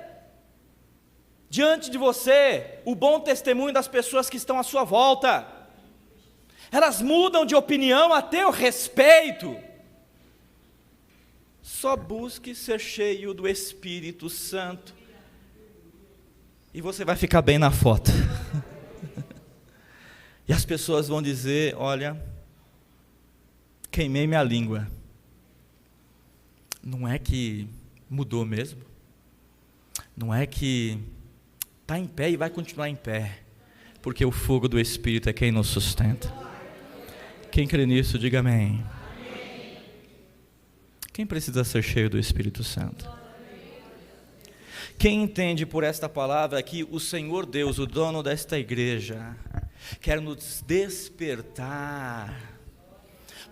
diante de você o bom testemunho das pessoas que estão à sua volta. Elas mudam de opinião a teu respeito. Só busque ser cheio do Espírito Santo e você vai ficar bem na foto. E as pessoas vão dizer: olha, queimei minha língua. Não é que mudou mesmo? Não é que está em pé e vai continuar em pé? Porque o fogo do Espírito é quem nos sustenta. Quem crê nisso, diga amém. Quem precisa ser cheio do Espírito Santo? Quem entende por esta palavra que o Senhor Deus, o dono desta igreja, quer nos despertar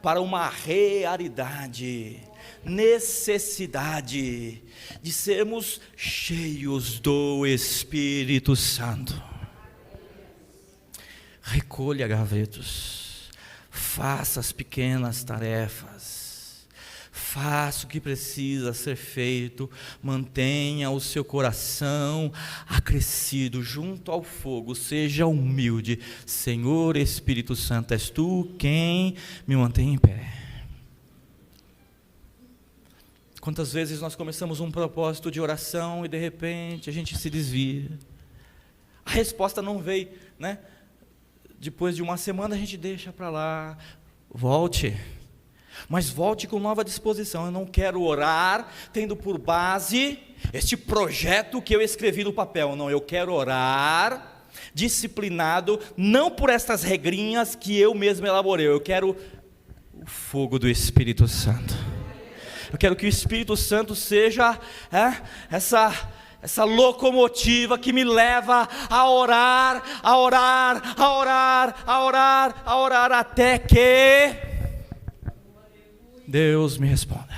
para uma realidade, necessidade de sermos cheios do Espírito Santo. Recolha gravetos, faça as pequenas tarefas, faça o que precisa ser feito, mantenha o seu coração acrescido junto ao fogo, seja humilde. Senhor Espírito Santo, és tu quem me mantém em pé. Quantas vezes nós começamos um propósito de oração e de repente a gente se desvia, a resposta não veio, né? Depois de uma semana a gente deixa para lá. Volte, mas volte com nova disposição. Eu não quero orar tendo por base este projeto que eu escrevi no papel. Não, eu quero orar disciplinado, não por estas regrinhas que eu mesmo elaborei. Eu quero o fogo do Espírito Santo. Eu quero que o Espírito Santo seja essa locomotiva que me leva a orar, a orar, a orar, a orar, a orar, até que Deus me responda.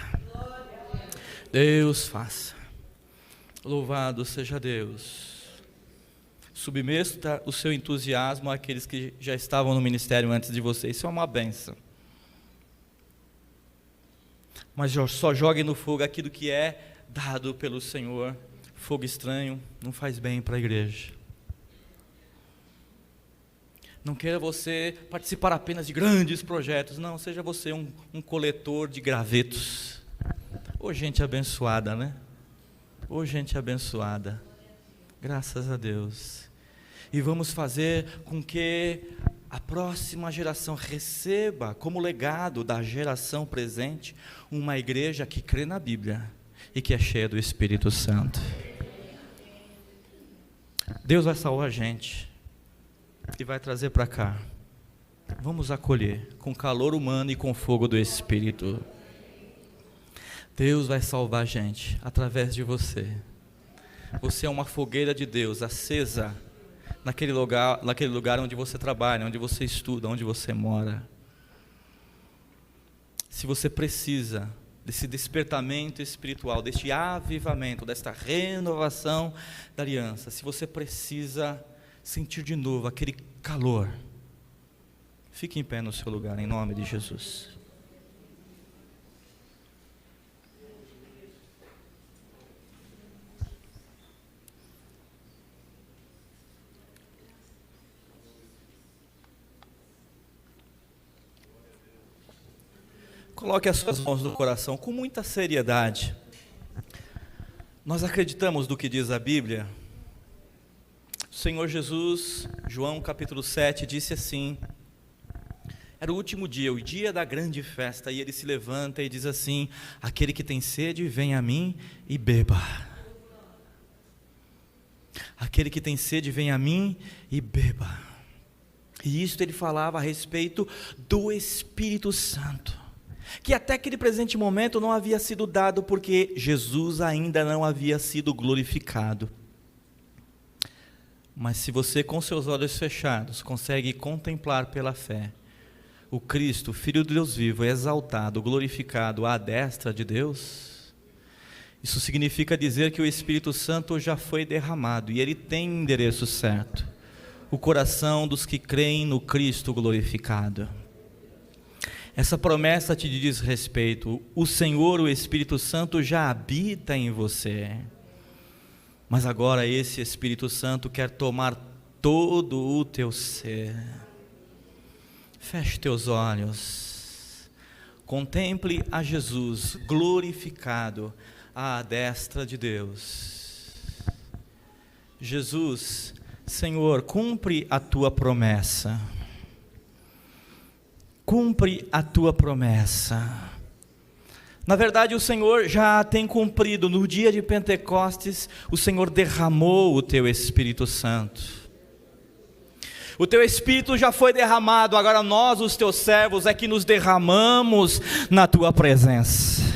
Deus faça. Louvado seja Deus. Submeta o seu entusiasmo àqueles que já estavam no ministério antes de você. Isso é uma bênção. Mas só jogue no fogo aquilo que é dado pelo Senhor. Fogo estranho não faz bem para a igreja. Não queira você participar apenas de grandes projetos. Não, seja você um coletor de gravetos. Ô gente abençoada, né? Ô gente abençoada. Graças a Deus. E vamos fazer com que a próxima geração receba como legado da geração presente uma igreja que crê na Bíblia e que é cheia do Espírito Santo. Deus vai salvar a gente e vai trazer para cá. Vamos acolher com calor humano e com fogo do Espírito. Deus vai salvar a gente através de você. Você é uma fogueira de Deus acesa naquele lugar onde você trabalha, onde você estuda, onde você mora. Se você precisa desse despertamento espiritual, deste avivamento, desta renovação da aliança, se você precisa sentir de novo aquele calor, fique em pé no seu lugar, em nome de Jesus. Coloque as suas mãos no coração com muita seriedade. Nós acreditamos no que diz a Bíblia. O Senhor Jesus, João capítulo 7, disse assim: Era o último dia, o dia da grande festa, e ele se levanta e diz assim: aquele que tem sede, vem a mim e beba. Aquele que tem sede, vem a mim e beba. E isto ele falava a respeito do Espírito Santo, que até aquele presente momento não havia sido dado, porque Jesus ainda não havia sido glorificado. Mas se você com seus olhos fechados consegue contemplar pela fé o Cristo, Filho de Deus vivo, exaltado, glorificado à destra de Deus, isso significa dizer que o Espírito Santo já foi derramado, e ele tem endereço certo: o coração dos que creem no Cristo glorificado. Essa promessa te diz respeito: o Senhor, o Espírito Santo, já habita em você, mas agora esse Espírito Santo quer tomar todo o teu ser. Feche teus olhos, contemple a Jesus glorificado à destra de Deus. Jesus, Senhor, cumpre a tua promessa, cumpre a tua promessa. Na verdade, o Senhor já tem cumprido. No dia de Pentecostes, o Senhor derramou o teu Espírito Santo. O teu Espírito já foi derramado, agora nós, os teus servos, é que nos derramamos na tua presença.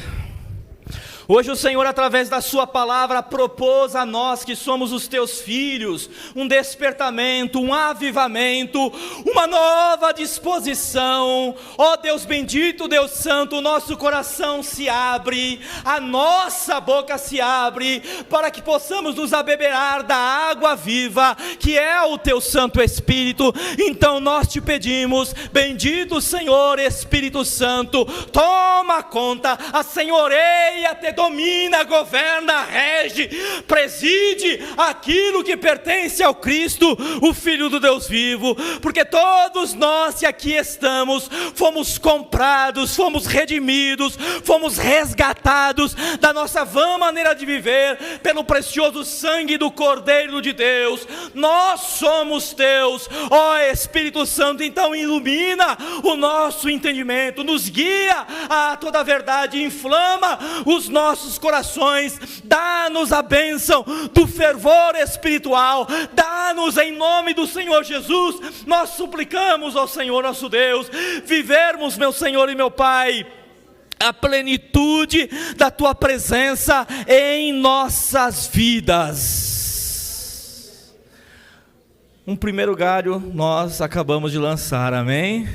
Hoje o Senhor, através da sua palavra, propôs a nós que somos os teus filhos, um despertamento, um avivamento, uma nova disposição. Ó Deus bendito, Deus santo, o nosso coração se abre, a nossa boca se abre, para que possamos nos abeberar da água viva, que é o teu Santo Espírito. Então nós te pedimos, bendito Senhor Espírito Santo, toma conta, assenhoreia-te, domina, governa, rege, preside aquilo que pertence ao Cristo, o Filho do Deus vivo, porque todos nós que aqui estamos, fomos comprados, fomos redimidos, fomos resgatados da nossa vã maneira de viver, pelo precioso sangue do Cordeiro de Deus. Nós somos teus, ó Espírito Santo. Então ilumina o nosso entendimento, nos guia a toda a verdade, inflama os nossos corações, dá-nos a bênção do fervor espiritual, dá-nos em nome do Senhor Jesus. Nós suplicamos ao Senhor nosso Deus, vivermos, meu Senhor e meu Pai, a plenitude da tua presença em nossas vidas. Um primeiro galho nós acabamos de lançar, amém?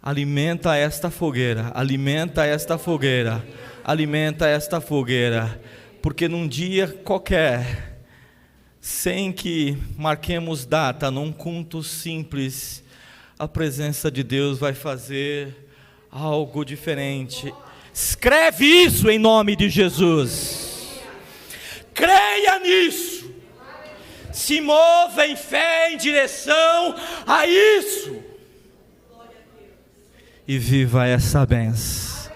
Alimenta esta fogueira, alimenta esta fogueira, alimenta esta fogueira, porque num dia qualquer, sem que marquemos data, num culto simples, a presença de Deus vai fazer algo diferente. Escreve isso em nome de Jesus, creia nisso, se mova em fé em direção a isso, e viva essa bênção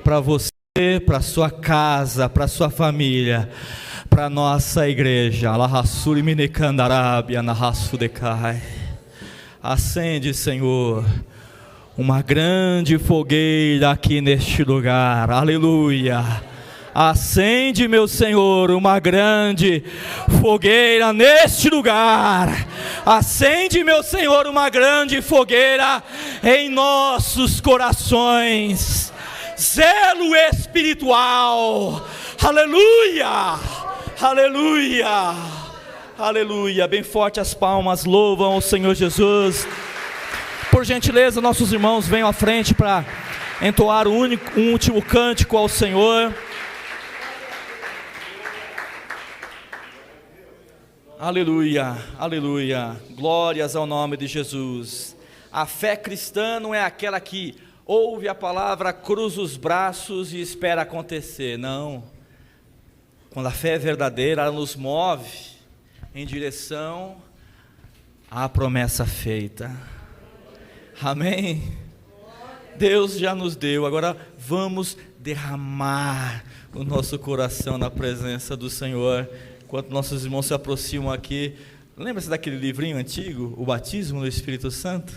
para você, para sua casa, para sua família, para nossa igreja. Acende, Senhor, uma grande fogueira aqui neste lugar, aleluia. Acende, meu Senhor, uma grande fogueira neste lugar. Acende, meu Senhor, uma grande fogueira em nossos corações. Zelo espiritual, aleluia, aleluia, aleluia. Bem forte as palmas, louvam o Senhor Jesus. Por gentileza, nossos irmãos venham à frente para entoar um último cântico ao Senhor. Aleluia, aleluia, glórias ao nome de Jesus. A fé cristã não é aquela que ouve a palavra, cruza os braços e espera acontecer, não. Quando a fé é verdadeira, ela nos move em direção à promessa feita, amém? Deus já nos deu, agora vamos derramar o nosso coração na presença do Senhor. Enquanto nossos irmãos se aproximam aqui, lembra-se daquele livrinho antigo, O Batismo no Espírito Santo?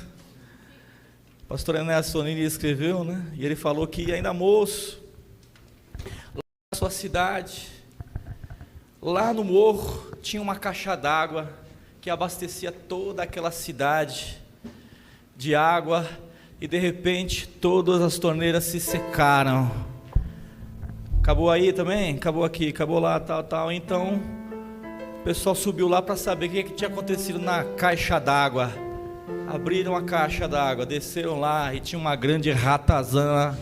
O pastor Enéas Sonini escreveu, né? E ele falou que ainda moço, lá na sua cidade, lá no morro, tinha uma caixa d'água que abastecia toda aquela cidade de água, e de repente todas as torneiras se secaram. Acabou aí também? Acabou aqui, acabou lá, tal. Então o pessoal subiu lá para saber o que tinha acontecido na caixa d'água. Abriram a caixa d'água, desceram lá e tinha uma grande ratazana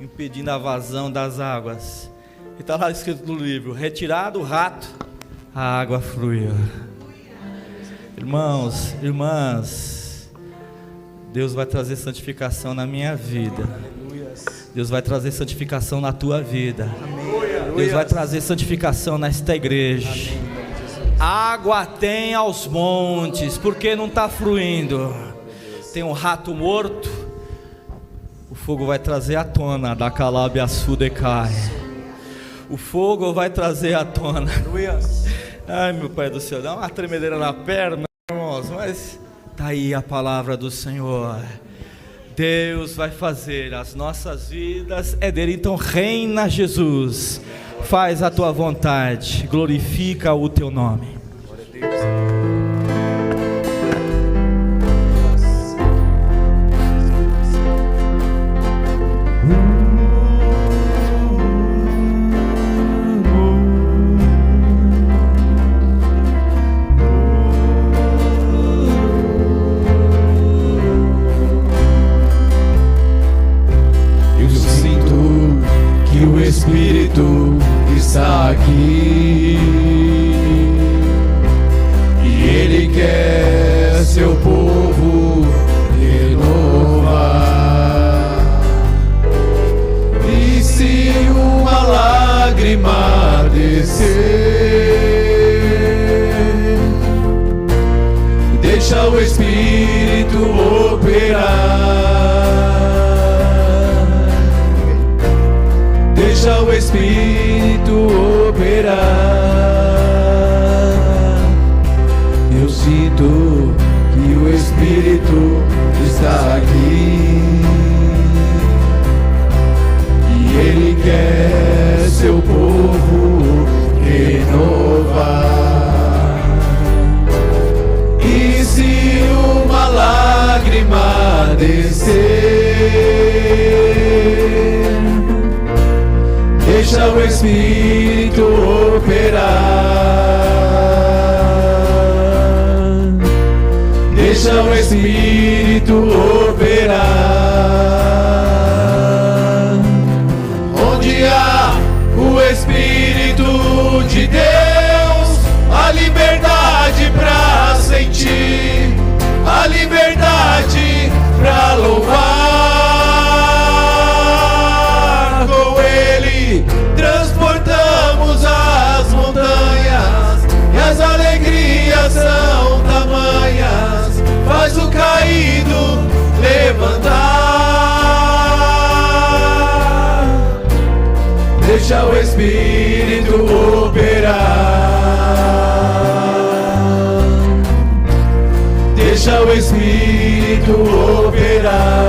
impedindo a vazão das águas. E está lá escrito no livro: retirado o rato, a água fluiu. Irmãos, irmãs, Deus vai trazer santificação na minha vida. Deus vai trazer santificação na tua vida. Deus vai trazer santificação nesta igreja. Água tem aos montes, porque não está fluindo. Tem um rato morto, o fogo vai trazer à tona da Calabiaçu decai. O fogo vai trazer à tona. Ai, meu Pai do céu, dá uma tremedeira na perna, irmãos, mas está aí a palavra do Senhor. Deus vai fazer as nossas vidas, é dele, então reina Jesus, faz a tua vontade, glorifica o teu nome. Espírito está aqui e Ele quer seu povo renovar. E se uma lágrima descer, deixa o Espírito operar. Deixa o Espírito operar. Eu sinto que o Espírito está aqui e Ele quer seu povo renovar. E se uma lágrima descer, deixa o Espírito operar. Deixa o Espírito operar. Onde há o Espírito de Deus, a liberdade pra sentir, a liberdade pra louvar. Transportamos as montanhas e as alegrias são tamanhas. Faz o caído levantar. Deixa o Espírito operar. Deixa o Espírito operar.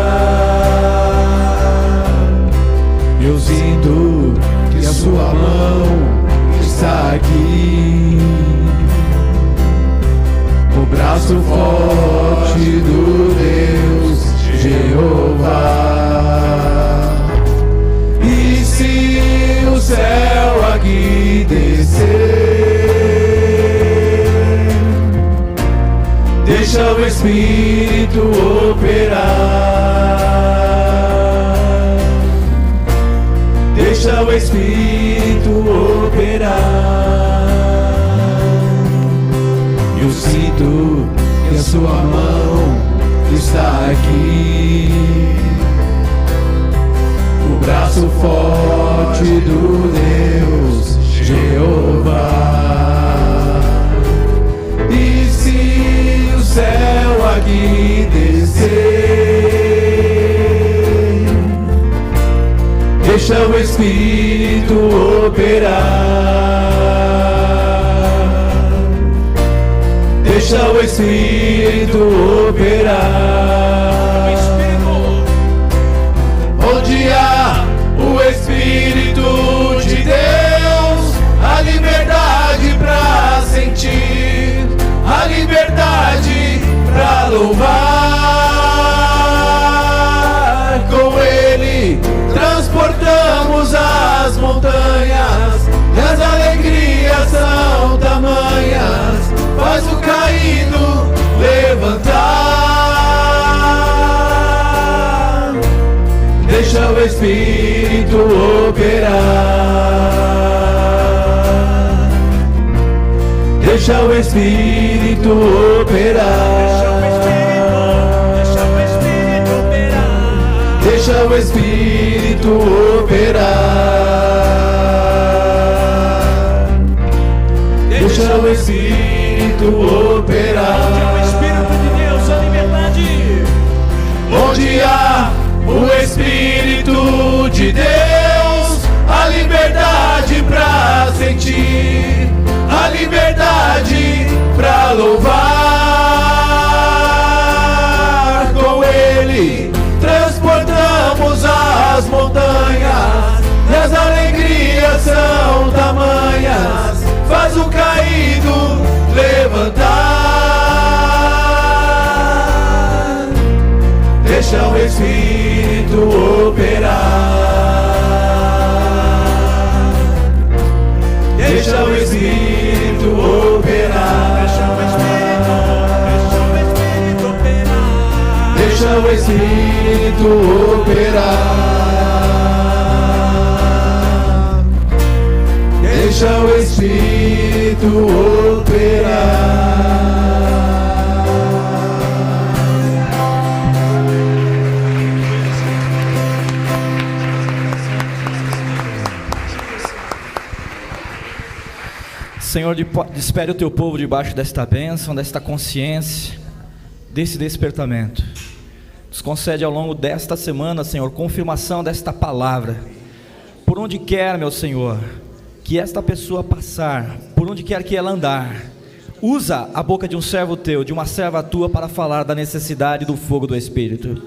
Eu sinto que a sua mão está aqui, o braço forte do Deus Jeová. E se o céu aqui descer, deixa o Espírito operar. Deixa o Espírito operar. Eu sinto que a sua mão está aqui, o braço forte do Deus Jeová. E se o céu aqui descer, deixa o Espírito operar. Deixa o Espírito operar. faz o caído levantar. Deixa o Espírito operar. Deixa o Espírito operar. Deixa o Espírito operar. Deixa o Espírito operar. Onde há o Espírito de Deus, a liberdade. Onde há o Espírito de Deus, a liberdade pra sentir, a liberdade pra louvar. Com Ele transportamos as montanhas e as alegrias são tamanhas. Faz o caído levantar. Deixa o Espírito operar. Deixa o Espírito operar. Deixa o Espírito operar. Deixa o Espírito operar. Senhor, despede o teu povo debaixo desta bênção, desta consciência, desse despertamento. Nos concede ao longo desta semana, Senhor, confirmação desta palavra. Por onde quer, meu Senhor, que esta pessoa passar, por onde quer que ela andar, usa a boca de um servo teu, de uma serva tua, para falar da necessidade do fogo do Espírito.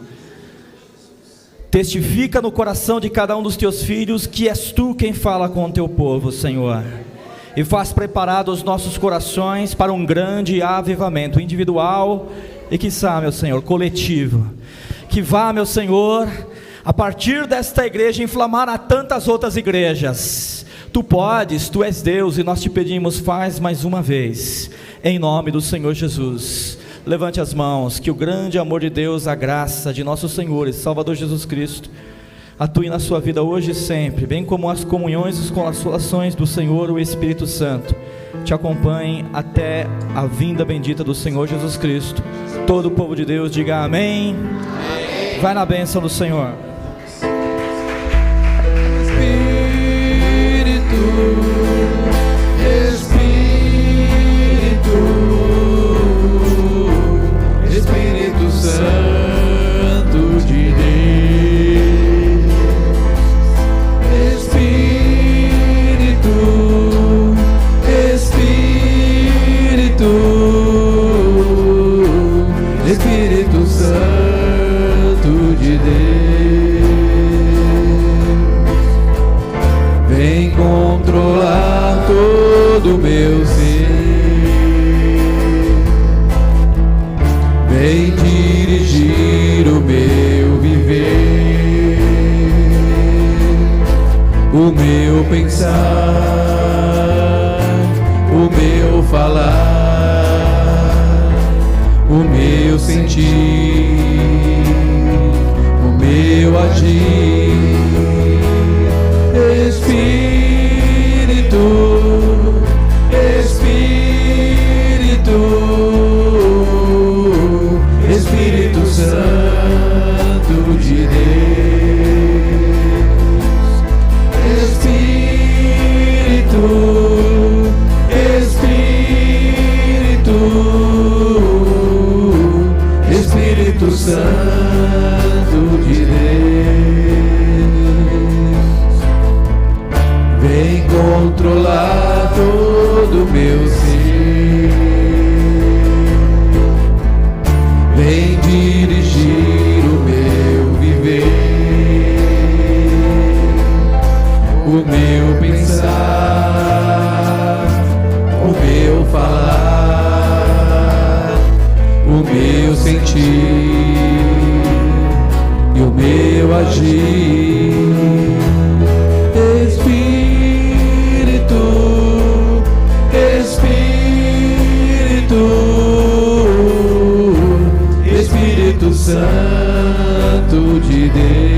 Testifica no coração de cada um dos teus filhos que és tu quem fala com o teu povo, Senhor. E faz preparado os nossos corações para um grande avivamento individual e, quiçá, meu Senhor, coletivo. Que vá, meu Senhor, a partir desta igreja inflamar a tantas outras igrejas. Tu podes, Tu és Deus, e nós te pedimos, faz mais uma vez, em nome do Senhor Jesus. Levante as mãos, que o grande amor de Deus, a graça de nosso Senhor e Salvador Jesus Cristo atue na sua vida hoje e sempre, bem como as comunhões e as consolações do Senhor, o Espírito Santo, te acompanhem até a vinda bendita do Senhor Jesus Cristo. Todo o povo de Deus diga amém. Amém. Vai na bênção do Senhor. Espírito Santo de Deus. Espírito Santo de Deus, vem controlar todo o meu ser, vem dirigir o meu viver, o meu pensar, o meu falar, o meu sentir, o meu agir. Espírito, Espírito, Espírito Santo de Deus. Espírito, Espírito, Espírito Santo de Deus, vem controlar todo o meu ser, vem dirigir o meu viver, o meu pensar, o meu falar, o meu sentir e o meu agir. Espírito, Espírito, Santo de Deus.